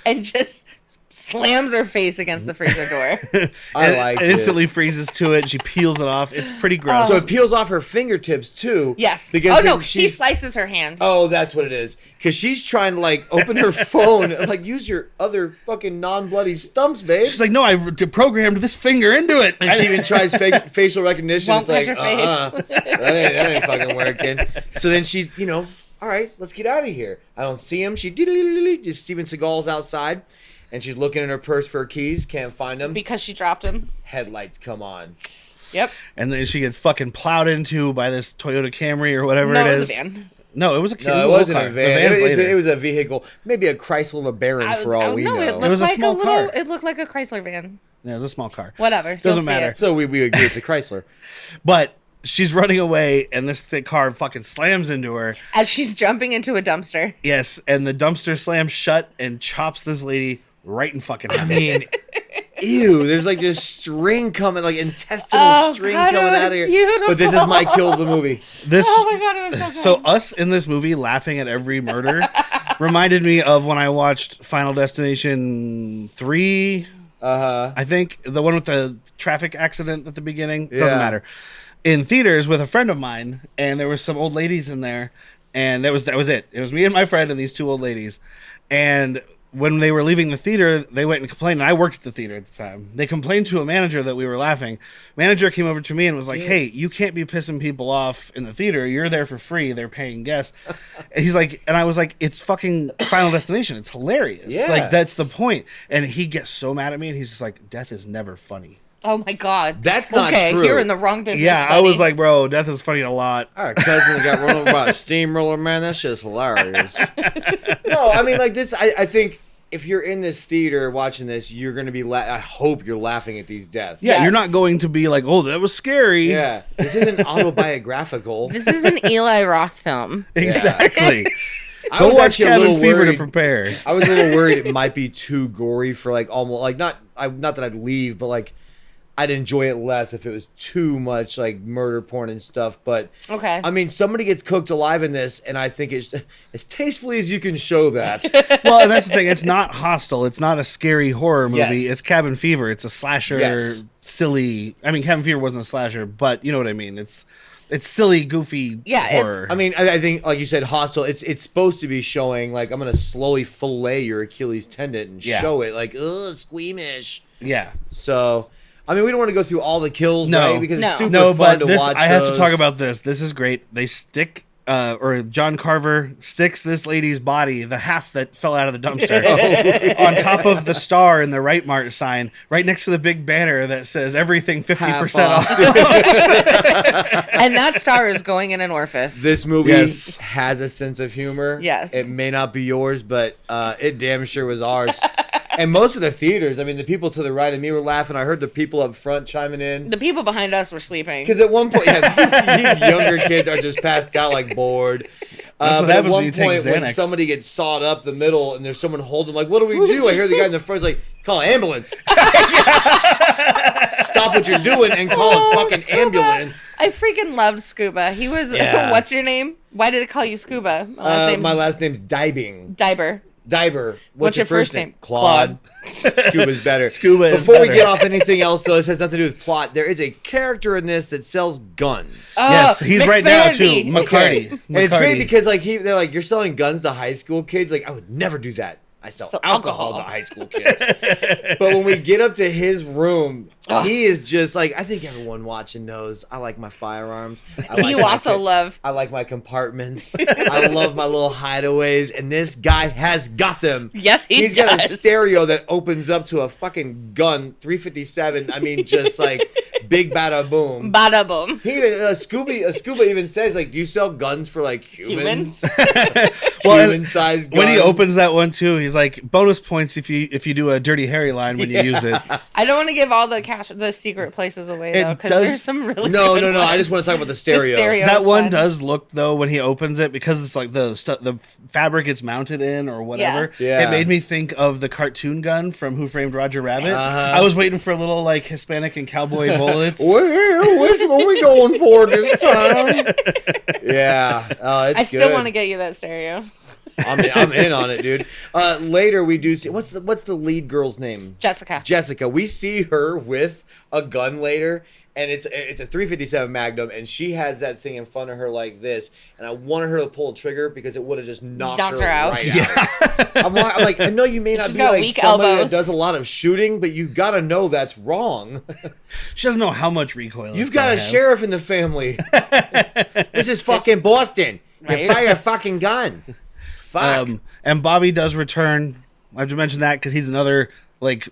And just slams her face against the freezer door. I And liked it it. instantly freezes to it. She peels it off. It's pretty gross. So it peels off her fingertips too. Yes. Because Oh no, he she's slices her hand. Oh, that's what it is. Because she's trying to like open her phone, and, like use your other fucking non-bloody stumps, babe. She's like, no, I programmed this finger into it. And she even tries facial recognition. Won't It's touch like, her face. that ain't fucking working. So then she's, all right, let's get out of here. I don't see him. She just Steven Seagal's outside, and she's looking in her purse for her keys. Can't find them. Because she dropped him. Headlights come on. Yep. And then she gets fucking plowed into by this Toyota Camry or whatever No, it it is. was a van. No, it was a No, it little wasn't car. a The van. van's later. It was a vehicle, maybe a Chrysler LeBaron for all we no, know. it looked was a like small car. It looked like a Chrysler van. Yeah, it was a small car. Whatever. Doesn't You'll see matter. it. So we agree it's a Chrysler. But she's running away, and this thick car fucking slams into her. As she's jumping into a dumpster. Yes, and the dumpster slams shut and chops this lady right in fucking half. I mean, ew, there's like this string coming, like intestinal string God, it coming was out of here. beautiful. But this is my kill of the movie. This Oh my god, it was so good. so us in this movie laughing at every murder reminded me of when I watched Final Destination 3, I think, the one with the traffic accident at the beginning. Doesn't Yeah. matter. In theaters with a friend of mine, and there was some old ladies in there, and that was it. It was me and my friend and these two old ladies. And when they were leaving the theater, they went and complained. And I worked at the theater at the time. They complained to a manager that we were laughing. Manager came over to me and was like, "Hey, you can't be pissing people off in the theater. You're there for free. They're paying guests." And he's like, and I was like, "It's fucking Final Destination. It's hilarious. Yeah. Like that's the point." And he gets so mad at me, and he's just like, "Death is never funny." Oh my god. That's not okay, true. you're in the wrong business. Yeah, I buddy. was like, "Bro, death is funny a lot." Our cousin that got run over by a steamroller, man. That's just hilarious. No, I mean, like this. I think if you're in this theater watching this, you're gonna be. I hope you're laughing at these deaths. Yeah, Yes. you're not going to be like, "Oh, that was scary." Yeah. This isn't autobiographical. This is an Eli Roth film. Exactly. I Go was watch actually a Cabin little Fever worried. to prepare. I was a little worried it might be too gory for like almost like not that I'd leave, but like I'd enjoy it less if it was too much like murder porn and stuff. But Okay. I mean, somebody gets cooked alive in this, and I think it's as tastefully as you can show that. Well, and that's the thing. It's not Hostel. It's not a scary horror movie. Yes. It's Cabin Fever. It's a slasher, Yes. silly. I mean, Cabin Fever wasn't a slasher, but you know what I mean. It's silly, goofy Yeah, it's- horror. I mean, I think like you said, Hostel. It's supposed to be showing like I'm gonna slowly fillet your Achilles tendon and Yeah. show it like squeamish. yeah. So. I mean, we don't want to go through all the kills, No. right? Because No. it's super No, fun but to this watch. I have to those. talk about this. This is great. They stick. Or John Carver sticks this lady's body, the half that fell out of the dumpster, on top of the star in the Right Mart sign, right next to the big banner that says everything 50% off. And that star is going in an orifice. This movie Yes. has a sense of humor. Yes. It may not be yours, but it damn sure was ours. And most of the theaters, I mean, the people to the right of me were laughing. I heard the people up front chiming in. The people behind us were sleeping. Because at one point, yeah, these younger kids are just passed out like bored. That's what but at happens one when you take point, when Xanax. somebody gets sawed up the middle and there's someone holding, like, what do we do? I hear the guy in the front is like, call an ambulance. Stop what you're doing and call a fucking Scuba. ambulance. I freaking loved Scuba. He was. Yeah. What's your name? Why did they call you Scuba? My last name's Dibing. Diber. Diber. What's your first name? Claude. Scuba's better. Scuba is Before we better. get off anything else, though, this has nothing to do with plot. There is a character in this that sells guns. Yes, he's right now too. McFerdy. McCarty. And it's great McCarty. because like they're like, you're selling guns to high school kids. Like, I would never do that. I sell Sell alcohol alcohol. to high school kids. But when we get up to his room, he is just like, I think everyone watching knows I like my firearms. I like You my also love. I like my compartments. I love my little hideaways, and this guy has got them. Yes, he He's got a does. stereo that opens up to a fucking gun, 357. I mean, just like big bada boom. Bada boom. He even Scuba even says like, do you sell guns for like humans? Well, and Human-sized guns. when he opens that one too, he's like bonus points if you do a Dirty Harry line when you use it. I don't want to give all the secret places away It though, because does- there's some really No, good no, no. I just ones. want to talk about the stereo. stereo. That was one fun. does look though when he opens it because it's like the fabric it's mounted in or whatever. Yeah. It made me think of the cartoon gun from Who Framed Roger Rabbit. Uh-huh. I was waiting for little like Hispanic and cowboy bullets. Which one are we going for this time? Yeah. Oh, it's I still good. want to get you that stereo. I'm in on it, dude. Later we do see what's the lead girl's name? Jessica. Jessica. We see her with a gun later, and it's a 357 Magnum, and she has that thing in front of her like this, and I wanted her to pull the trigger because it would have just knocked her out. right out. I'm like, I know you may not She's be got like weak somebody elbows. that does a lot of shooting, but you gotta know that's wrong. She doesn't know how much recoil. You've it's got gonna a have. sheriff in the family. This is fucking Boston. Right. You fire a fucking gun. Fuck. And Bobby does return. I have to mention that because he's another like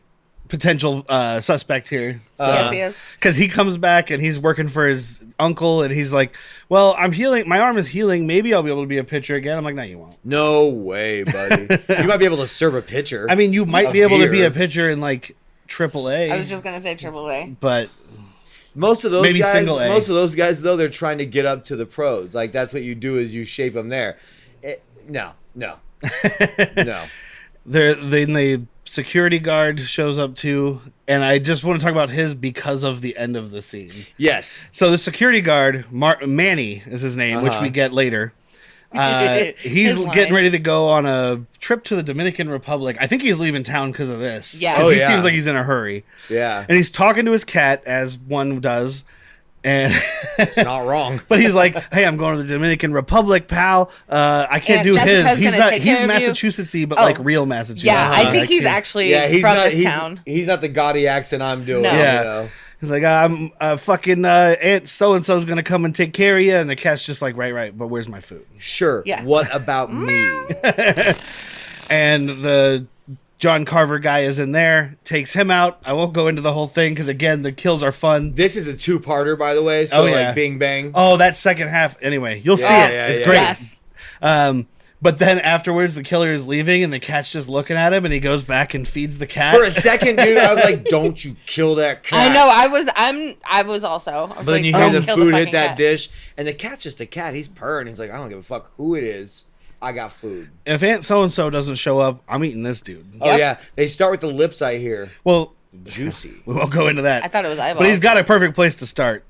potential suspect here. Yes, he is. Because he comes back and he's working for his uncle, and he's like, "Well, I'm healing. My arm is healing. Maybe I'll be able to be a pitcher again." I'm like, "No, you won't." No way, buddy. You might be able to serve a pitcher. I mean, you might Of be able to be beer. a pitcher in like AAA. I was just gonna say AAA. but most of those maybe guys, single A. most of those guys though, they're trying to get up to the pros. Like that's what you do is you shape them there. No. No. then the security guard shows up too, and I just want to talk about his because of the end of the scene. Yes. So the security guard, Manny is his name, which Uh-huh. we get later. He's His line. getting ready to go on a trip to the Dominican Republic. I think he's leaving town because of this. Yeah. 'Cause Oh, he yeah. seems like he's in a hurry. Yeah. And he's talking to his cat, as one does. And It's not wrong. but he's like, "Hey, I'm going to the Dominican Republic, pal. I can't And do Jessica's his. He's gonna not. take He's care of you." Massachusettsy, but Oh. like real Massachusetts. Yeah, I think he's can't- actually Yeah, he's from not. this He's, town. he's not the gaudy accent I'm doing. No. Yeah. You know? He's like, I'm fucking Aunt so and so's gonna come and take care of you, and the cat's just like, right, but where's my food? Sure. Yeah. What about me? And the John Carver guy is in there, takes him out. I won't go into the whole thing because again, the kills are fun. This is a two-parter, by the way. So Oh, yeah. like, Bing Bang. Oh, that second half. Anyway, you'll see Yeah, it. yeah, It's yeah. great. Yes. But then afterwards, the killer is leaving, and the cat's just looking at him, and he goes back and feeds the cat. For a second, dude, I was like, "Don't you kill that cat?" I know. I was also. I was But like, then you don't hear the kill food hit fucking that cat. dish, and the cat's just a cat. He's purring. He's like, I don't give a fuck who it is. I got food. If Aunt so and so doesn't show up, I'm eating this dude. Oh Yep. yeah, they start with the lips. I hear Well, juicy. we won't go into that. I thought it was eyeballs. But he's got a perfect place to start.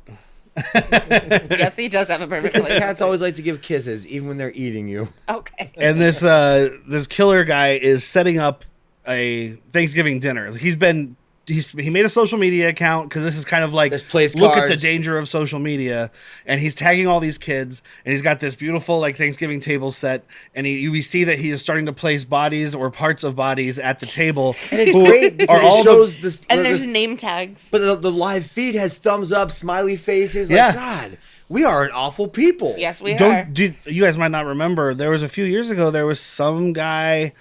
Yes, he does have a perfect Because place. cats always like to give kisses, even when they're eating you. Okay. And this killer guy is setting up a Thanksgiving dinner. He made a social media account because this is kind of like There's place look at the cards. danger of social media, and he's tagging all these kids, and he's got this beautiful like Thanksgiving table set, and we see that he is starting to place bodies or parts of bodies at the table. And it's who great because are all it shows this. And this- there's name tags. but the live feed has thumbs up, smiley faces. Like, Yeah. God, we are an awful people. Yes, we are. You guys might not remember. There was a few years ago. There was some guy.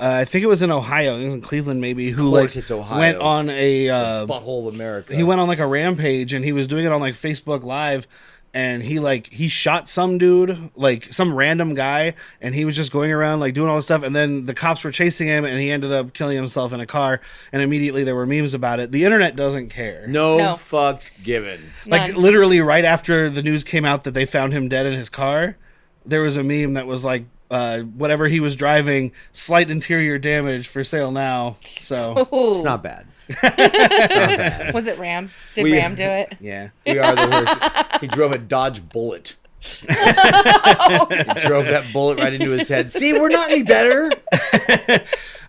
I think it was in Ohio. It was in Cleveland, maybe. Who course like it's Ohio. went on a Butthole of America. he went on like a rampage, and he was doing it on like Facebook Live, and he shot some dude, like some random guy, and he was just going around like doing all this stuff, and then the cops were chasing him, and he ended up killing himself in a car, and immediately there were memes about it. The internet doesn't care. No No. fucks given. Like None. literally right after the news came out that they found him dead in his car, there was a meme that was like, whatever he was driving, slight interior damage for sale now. So It's not bad. It's not bad. Was it Ram? Did We- Ram do it? yeah. We are the worst. He drove a Dodge Bullet. He drove that bullet right into his head. See, we're not any better.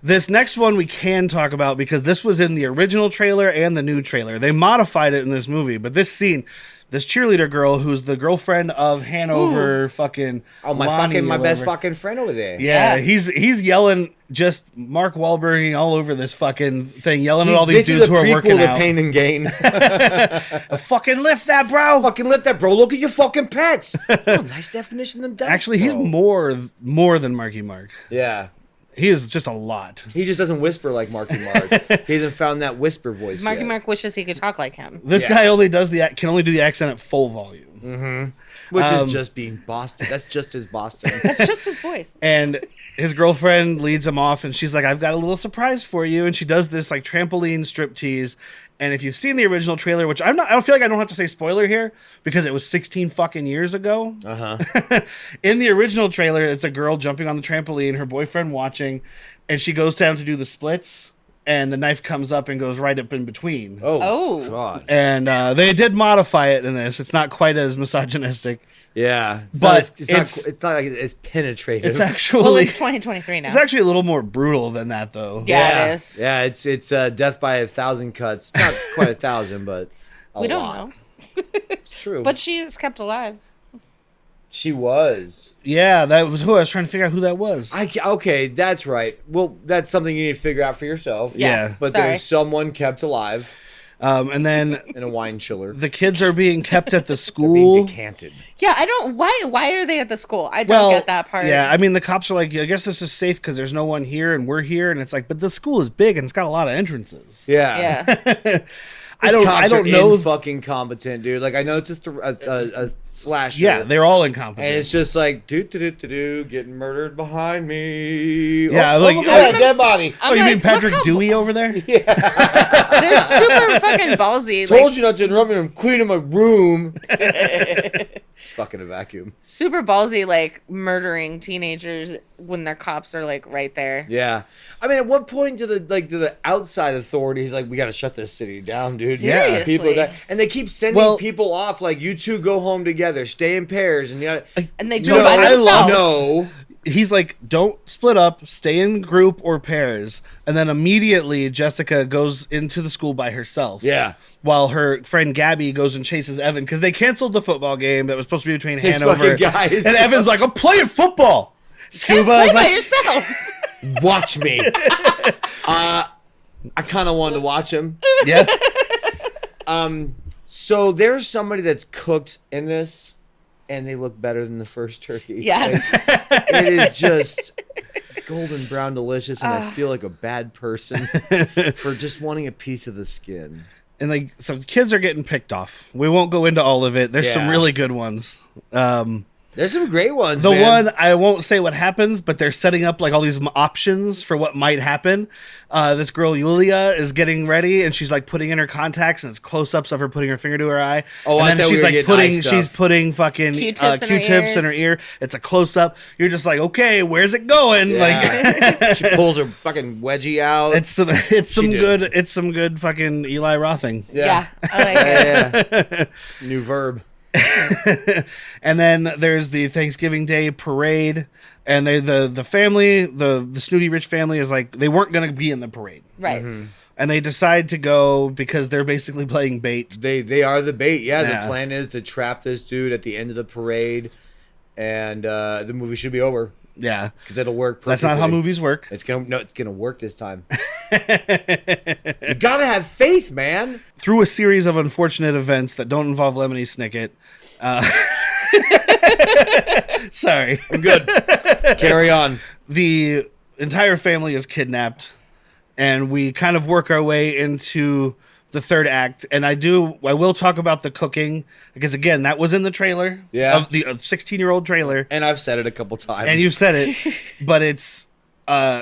This next one we can talk about because this was in the original trailer and the new trailer. They modified it in this movie, but this scene, this cheerleader girl who's the girlfriend of Hanover, fucking Oh, my Lonnie fucking, my or best whatever. fucking friend over there. Yeah, Yeah. he's yelling, just Mark Wahlberging all over this fucking thing, yelling at all these This dudes is a who are prequel working to out. Pain and Gain. Fucking lift that, bro. Fucking lift that, bro. Look at your fucking pets. Oh, nice definition of that. Actually, he's more than Marky Mark. Yeah. He is just a lot. He just doesn't whisper like Marky Mark. He hasn't found that whisper voice Marky yet. Mark wishes he could talk like him. This Yeah. guy can only do the accent at full volume. Which is just being Boston. That's just his Boston. That's just his voice. And his girlfriend leads him off, and she's like, "I've got a little surprise for you." And she does this like trampoline striptease. And if you've seen the original trailer, which I don't feel like I don't have to say spoiler here because it was 16 fucking years ago. Uh-huh. In the original trailer, it's a girl jumping on the trampoline, her boyfriend watching, and she goes down to do the splits, and the knife comes up and goes right up in between. Oh. God. And they did modify it in this. It's not quite as misogynistic. Yeah. But it's not like it's penetrative. It's actually Well, it's 2023 now. it's actually a little more brutal than that, though. Yeah, it is. Yeah, it's death by 1,000 cuts. Not quite 1,000, but a We don't lot. know. It's true. But she is kept alive. she was. Yeah, that was who I was trying to figure out who that was. Okay, that's right. Well, that's something you need to figure out for yourself. Yes. But Sorry. there's someone kept alive And then in a wine chiller. the kids are being kept at the Being school. decanted. Yeah, I don't. Why are they at the school? I don't get that part. Yeah, I mean, the cops are like, I guess this is safe because there's no one here and we're here. And it's like, but the school is big and it's got a lot of entrances. Yeah. Yeah. I don't know. Fucking competent, dude. Like I know it's a slasher. Yeah, they're all and incompetent. it's just like getting murdered behind me. Yeah, oh, like- look at that dead body. oh, you mean like, Patrick look how- Dewey over there? They're super fucking ballsy. Told Like you not to interrupt me. I'm cleaning my room. It's fucking a vacuum. super ballsy, like murdering teenagers when their cops are like right there. Yeah, I mean, at what point do the outside authorities like we got to shut this city down, dude? Seriously. People die. And they keep sending Well- people off like you two go home together, stay in pairs, and And they do No, it by I love- themselves. no. He's like, don't split up, stay in group or pairs. And then immediately Jessica goes into the school by herself. Yeah. While her friend Gabby goes and chases Evan because they canceled the football game that was supposed to be between His Hanover. fucking guys. And Evan's like, I'm playing football. Scuba Play is by like, yourself. Watch me. I kind of wanted to watch him. yeah. So there's somebody that's cooked in this, and they look better than the first turkey. Yes. It is just golden brown delicious, and I feel like a bad person for just wanting a piece of the skin. And like, so kids are getting picked off. We won't go into all of it. There's some Yeah. really good ones. There's some great ones. The man. one, I won't say what happens, but they're setting up like all these options for what might happen. This girl Yulia is getting ready, and she's like putting in her contacts, and it's close-ups of her putting her finger to her eye. Oh, and I then thought we she's were like getting putting, eye she's stuff. putting fucking Q-tips in her Q-tips in her ears. ear. It's a close-up. You're just like, okay, where's it going? Yeah. Like, She pulls her fucking wedgie out. it's some good fucking Eli Rothing. Yeah. I like it. yeah. New verb. And then there's the Thanksgiving Day parade, and the family, the snooty rich family is like, they weren't going to be in the parade. Right. And they decide to go because they're basically playing bait. They are the bait. Yeah, Yeah. the plan is to trap this dude at the end of the parade, and the movie should be over Yeah. because it'll work. Perfectly. That's not how movies work. It's gonna work this time. You gotta have faith, man. Through a series of unfortunate events that don't involve Lemony Snicket. Sorry. I'm good. Carry on. The entire family is kidnapped, and we kind of work our way into the third act. And I will talk about the cooking because, again, that was in the trailer. Yeah. Of the 16-year-old trailer. And I've said it a couple times. And you've said it, but it's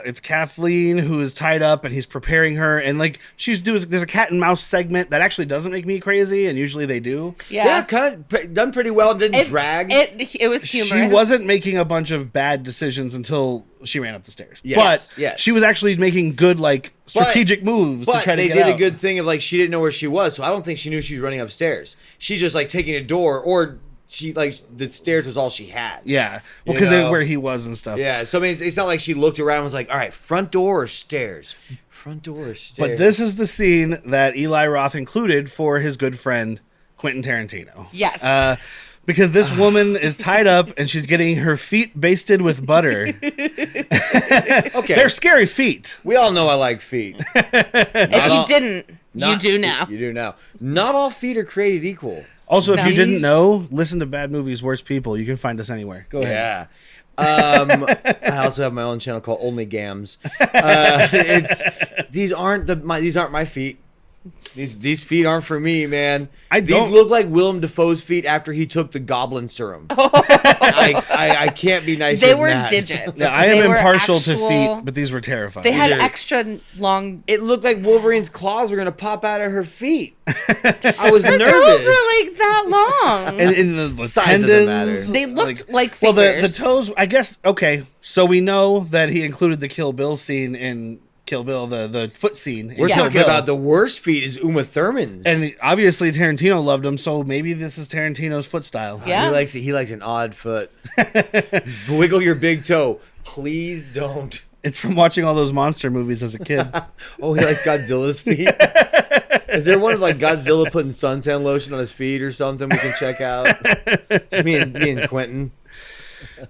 it's Kathleen who is tied up, and he's preparing her, and like there's a cat and mouse segment that actually doesn't make me crazy, and usually they do. Yeah, kind of done pretty well. Didn't drag. It was humorous. She wasn't making a bunch of bad decisions until she ran up the stairs. Yes, but yes. she was actually making good like strategic moves to But try to they get did out. a good thing of like she didn't know where she was, so I don't think she knew she was running upstairs. She's just like taking a door, or she like the stairs was all she had. Yeah, well, You because know? where he was and stuff. Yeah, so I mean, it's not like she looked around and was like, all right, front door or stairs? Front door or stairs? But this is the scene that Eli Roth included for his good friend Quentin Tarantino. Yes. Because this woman is tied up and she's getting her feet basted with butter. Okay. They're scary feet. We all know I like feet. If you didn't, you Not- do now. You do now. Not all feet are created equal. Also, if you didn't Nice. know, listen to Bad Movies, Worst People. You can find us anywhere. Go ahead. Yeah. I also have my own channel called Only Gams. These aren't my feet. These feet aren't for me, man. These don't- look like Willem Dafoe's feet after he took the goblin serum. I can't be nicer They than were that. digits. Yeah, I They am were impartial actual- to feet, but these were terrifying. They had are- extra long. It looked like Wolverine's claws were gonna pop out of her feet. I was Her nervous. toes were like that long. and the Size doesn't tendons. matter. They looked like well, fingers. the toes. I guess. Okay, so we know that he included the Kill Bill scene in Kill Bill, the foot scene. in We're Yes. Kill talking Bill. about the worst feet is Uma Thurman's. And obviously Tarantino loved him, so maybe this is Tarantino's foot style. Yeah. He likes an odd foot. Wiggle your big toe. Please don't. It's from watching all those monster movies as a kid. Oh, he likes Godzilla's feet. Is there one of like Godzilla putting suntan lotion on his feet or something we can check out? Just me and Quentin.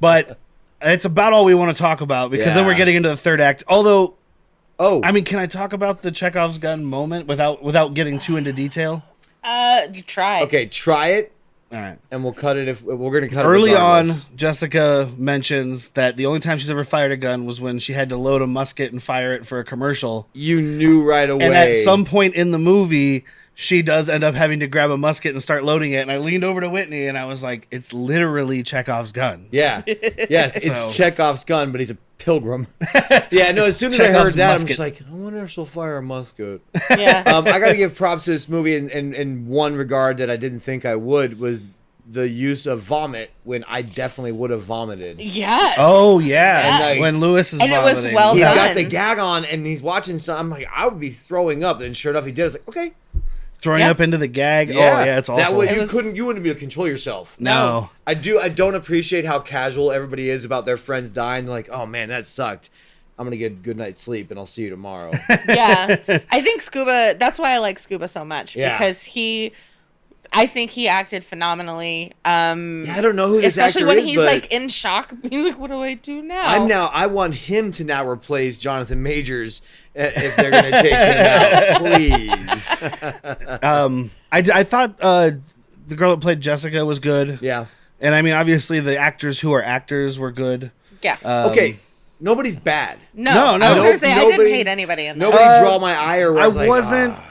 But it's about all we want to talk about because then Yeah. we're getting into the third act. Although, Oh, I mean, can I talk about the Chekhov's gun moment without getting too into detail? You try. okay. Try it, All right. and we'll cut it. If we're gonna cut Early it on, regardless. Jessica mentions that the only time she's ever fired a gun was when she had to load a musket and fire it for a commercial. You knew right away. And at some point in the movie, she does end up having to grab a musket and start loading it. And I leaned over to Whitney and I was like, it's literally Chekhov's gun. Yeah. Yes, So- it's Chekhov's gun, but he's a pilgrim. Yeah, no, as soon as I Chekhov's heard that, I'm musket. just like, I wonder if she'll fire a musket. Yeah. I got to give props to this movie in one regard that I didn't think I would, was the use of vomit when I definitely would have vomited. Yes. Oh, yeah. Yes. When Lewis is And it was vomiting. well He's done. got the gag on and he's watching some. I'm like, I would be throwing up. And sure enough, he did. I was like, okay. Throwing Yep. up into the gag. Oh, yeah, it's awful. That way It you was- couldn't. You wouldn't be able to control yourself. No. I don't appreciate how casual everybody is about their friends dying. Like, oh man, that sucked. I'm gonna get a good night's sleep and I'll see you tomorrow. Yeah. I think Scuba, that's why I like Scuba so much. Yeah. Because I think he acted phenomenally. I don't know who this Especially actor when is, he's but like in shock. He's like, what do I do now? I want him to now replace Jonathan Majors if they're gonna take him out, please. I thought the girl that played Jessica was good. Yeah. And I mean, obviously, the actors who are actors were good. Yeah. Okay. Nobody's bad. No, no, I was no- going to say, I didn't nobody- hate anybody in that. Nobody draw my ire. Where I I was like, wasn't "Ah."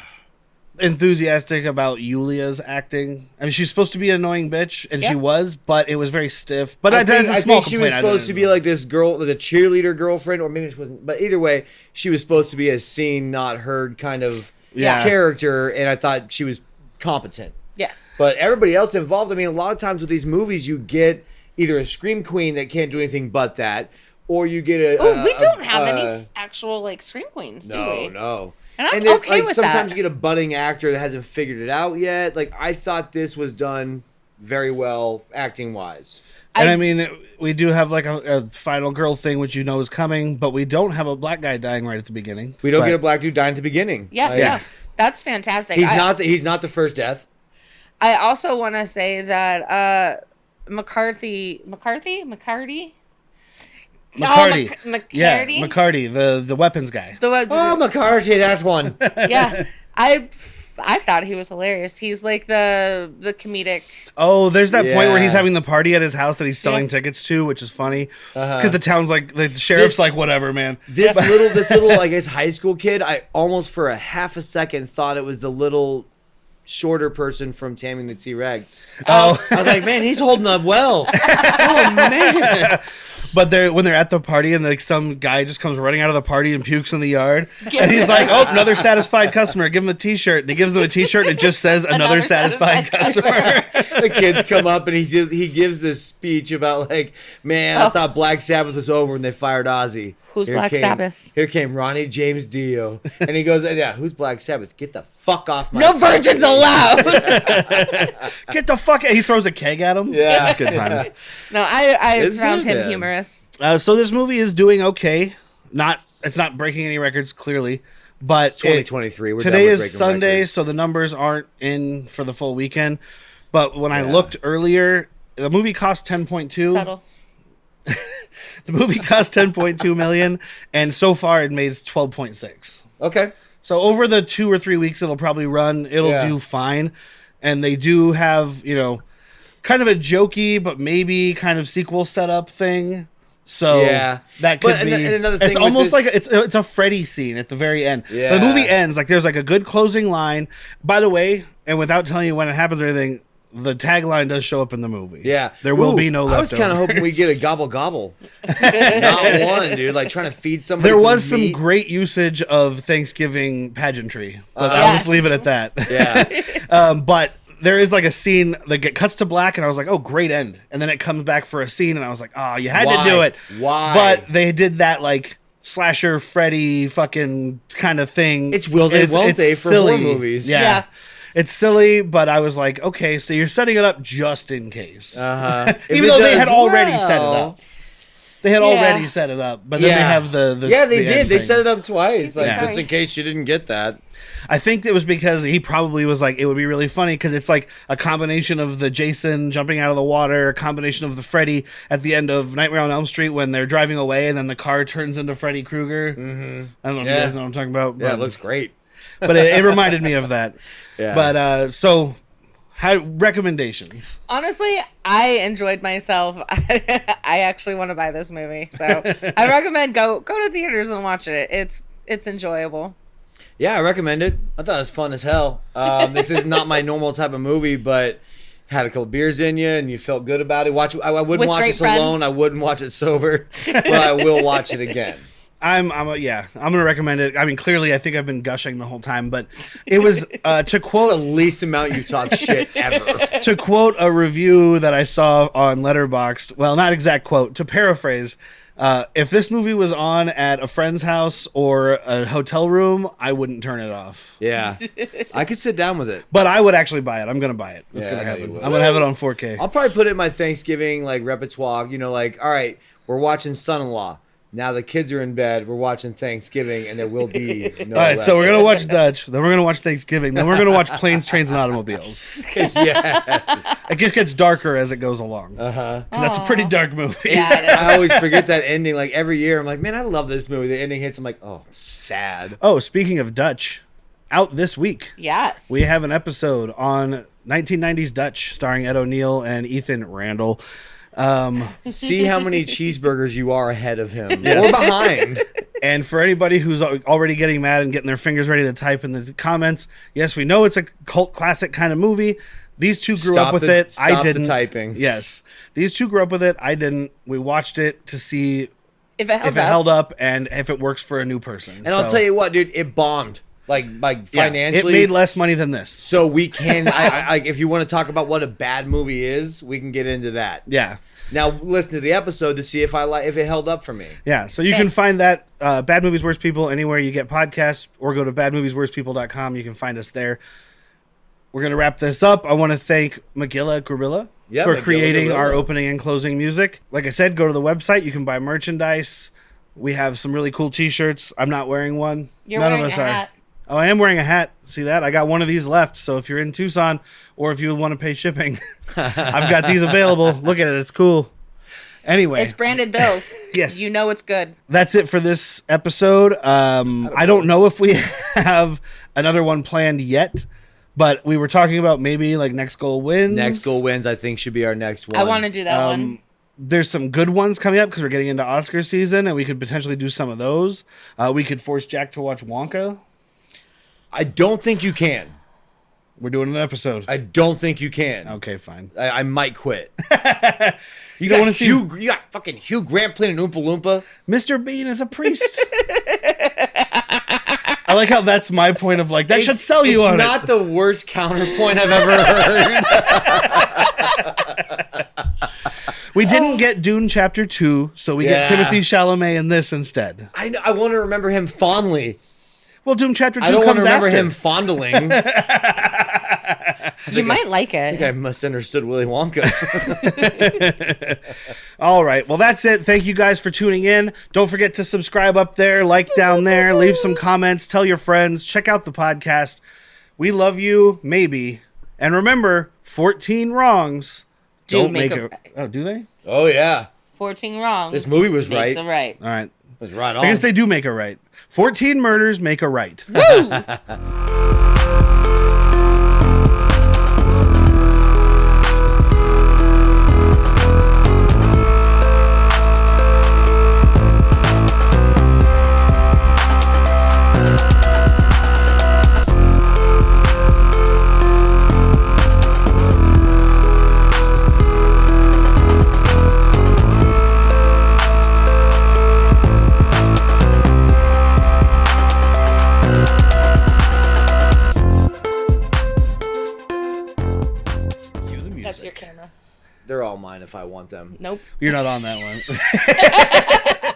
enthusiastic about Yulia's acting. I mean, she's supposed to be an annoying bitch, and Yeah. she was, but it was very stiff. But I that's think, a small she was complaint. I supposed to don't be know. like this girl, the cheerleader girlfriend, or maybe she wasn't. But either way, she was supposed to be a seen, not heard kind of Yeah. character, and I thought she was competent. Yes. But everybody else involved, I mean, a lot of times with these movies, you get either a scream queen that can't do anything but that, or you get a. Oh, we don't have a- any actual, like, scream queens, do we? No. And I'm it- okay with sometimes that. you get a budding actor that hasn't figured it out yet. Like, I thought this was done very well acting wise. And I mean, we do have like a final girl thing, which you know is coming, but we don't have a black guy dying right at the beginning. We don't But- get a black dude dying at the beginning. Yeah, Like, yeah. That's fantastic. He's not the first death. I also want to say that McCarty. McCarty. McCarty. Yeah, McCarty, the weapons guy. Oh, McCarthy, that's one. Yeah, I thought he was hilarious. He's like the comedic. Oh, there's that point where he's Yeah. having the party at his house that he's selling Yeah. tickets to, which is funny because the town's like the sheriff's This- like whatever, man. This little, I guess, high school kid. I almost for a half a second thought it was the little shorter person from Taming the T-Rex. Oh, I was like, man, he's holding up well. Oh man. But when they're at the party and like some guy just comes running out of the party and pukes in the yard, and he's like, "Oh, another satisfied customer. Give him a T-shirt." And he gives them a T-shirt and it just says "Another satisfied customer." The kids come up and he gives this speech about like, man, I thought Black Sabbath was over when they fired Ozzy. Who's Black Sabbath? Here came Ronnie James Dio, and he goes, "Yeah, who's Black Sabbath? Get the fuck off my No virgins allowed. Get the fuck out! He throws a keg at him. Yeah. Good times. No, I It's found good, him man. humorous. So this movie is doing okay. It's not breaking any records clearly, but It's 2023. We're today done with is breaking Sunday, records. so the numbers aren't in for the full weekend. But when I Yeah. looked earlier, the movie cost 10.2. Subtle. The movie cost 10.2 million, and so far it made 12.6. Okay. So over the 2 or 3 weeks it'll probably run, it'll Yeah. do fine. And they do have, kind of a jokey but maybe kind of sequel setup thing. So Yeah. that could But be. and another thing it's with almost this- like it's a Freddy scene at the very end. Yeah. The movie ends like there's like a good closing line. By the way, and without telling you when it happens or anything, the tagline does show up in the movie. Yeah. there will Ooh, be no I was leftovers. kind of hoping we get a gobble gobble. Not one, dude. Like trying to feed somebody. There was some meat. great usage of Thanksgiving pageantry, but I'll Yes. just leave it at that. Yeah. But there is like a scene that cuts to black, and I was like, "Oh, great end!" And then it comes back for a scene, and I was like, "Oh, you had Why? to do it." Why? But they did that like slasher Freddy fucking kind of thing. It's will they, won't it's they for horror movies. Yeah. Yeah. It's silly, but I was like, okay, so you're setting it up just in case. Uh-huh. Even though they had already set it up. They had already set it up, but then they have the yeah, they the did. end They thing. set it up twice, like Yeah. just in case you didn't get that. I think it was because he probably was like, it would be really funny because it's like a combination of the Jason jumping out of the water, a combination of the Freddy at the end of Nightmare on Elm Street when they're driving away and then the car turns into Freddy Krueger. Mm-hmm. I don't know if you Yeah. guys know what I'm talking about. Yeah, but, it looks great. but it reminded me of that. Yeah. But so, recommendations. Honestly, I enjoyed myself. I actually want to buy this movie, so I recommend go to theaters and watch it. It's enjoyable. Yeah, I recommend it. I thought it was fun as hell. This is not my normal type of movie, but had a couple beers in you and you felt good about it. I wouldn't With watch great this alone. friends. I wouldn't watch it sober, but I will watch it again. I'm gonna recommend it. I mean, clearly, I think I've been gushing the whole time, but it was to The quote least amount you've talked shit ever. to quote a review that I saw on Letterboxd. Well, not exact quote. To paraphrase, if this movie was on at a friend's house or a hotel room, I wouldn't turn it off. Yeah, I could sit down with it. But I would actually buy it. I'm gonna buy it. That's Yeah, gonna I know you happen. would. I'm gonna have it on 4K. I'll probably put it in my Thanksgiving like repertoire. You know, like all right, we're watching Son-in-Law. Now the kids are in bed. We're watching Thanksgiving, and there will be no. All right, so we're leftovers. gonna watch Dutch. Then we're gonna watch Thanksgiving. Then we're gonna watch Planes, Trains, and Automobiles. Yes. It just gets darker as it goes along. Uh huh. 'Cause that's a pretty dark movie. Yeah, it is. I always forget that ending. Like every year, I'm like, man, I love this movie. The ending hits. I'm like, oh, sad. Oh, speaking of Dutch, out this week. Yes. We have an episode on 1990s Dutch starring Ed O'Neill and Ethan Randall. See how many cheeseburgers you are ahead of him or behind. And for anybody who's already getting mad and getting their fingers ready to type in the comments, yes, we know it's a cult classic kind of movie. These two grew Stop up with the- it. I stop the didn't. typing. Yes. These two grew up with it. I didn't. We watched it to see if it held if it up. held up and if it works for a new person. And I'll tell you what, dude, it bombed. Like financially, it made less money than this. So we can, I, if you want to talk about what a bad movie is, we can get into that. Yeah. Now listen to the episode to see if it held up for me. Yeah, so you Same. can find that Bad Movies Worst People anywhere you get podcasts, or go to badmoviesworstpeople.com. You can find us there. We're going to wrap this up. I want to thank Magilla Gorilla Yeah, for Magilla creating our Gorilla. opening and closing music. Like I said, go to the website. You can buy merchandise. We have some really cool t-shirts. I'm not wearing one. You're None wearing of us a are. hat. Oh, I am wearing a hat. See that? I got one of these left. So if you're in Tucson or if you want to pay shipping, I've got these available. Look at it. It's cool. Anyway. It's branded bills. Yes. You know it's good. That's it for this episode. I don't know if we have another one planned yet, but we were talking about maybe like Next Goal Wins. Next Goal Wins, I think, should be our next one. I want to do that one. There's some good ones coming up because we're getting into Oscar season, and we could potentially do some of those. We could force Jack to watch Wonka. I don't think you can. We're doing an episode. I don't think you can. Okay, fine. I might quit. You don't want to see You got fucking Hugh Grant playing an Oompa Loompa. Mr. Bean as a priest. I like how that's my point of like, that should sell you on It's not the worst counterpoint I've ever heard. We didn't get Dune Chapter 2, so we get Yeah. Timothée Chalamet in this instead. I want to remember him fondly. Well, Dune Chapter 2 I don't want comes to remember after. him fondling. You might like I think I it. misunderstood Willy Wonka. All right. Well, that's it. Thank you guys for tuning in. Don't forget to subscribe up there, like down there, leave some comments, tell your friends, check out the podcast. We love you, maybe. And remember, 14 wrongs don't make a... Oh, do they? Oh, yeah. 14 wrongs. This movie was makes right. a right. All right. It was right on. I guess they do make a right. 14 murders make a right. Cue the music. That's your camera. They're all mine if I want them. Nope. You're not on that one.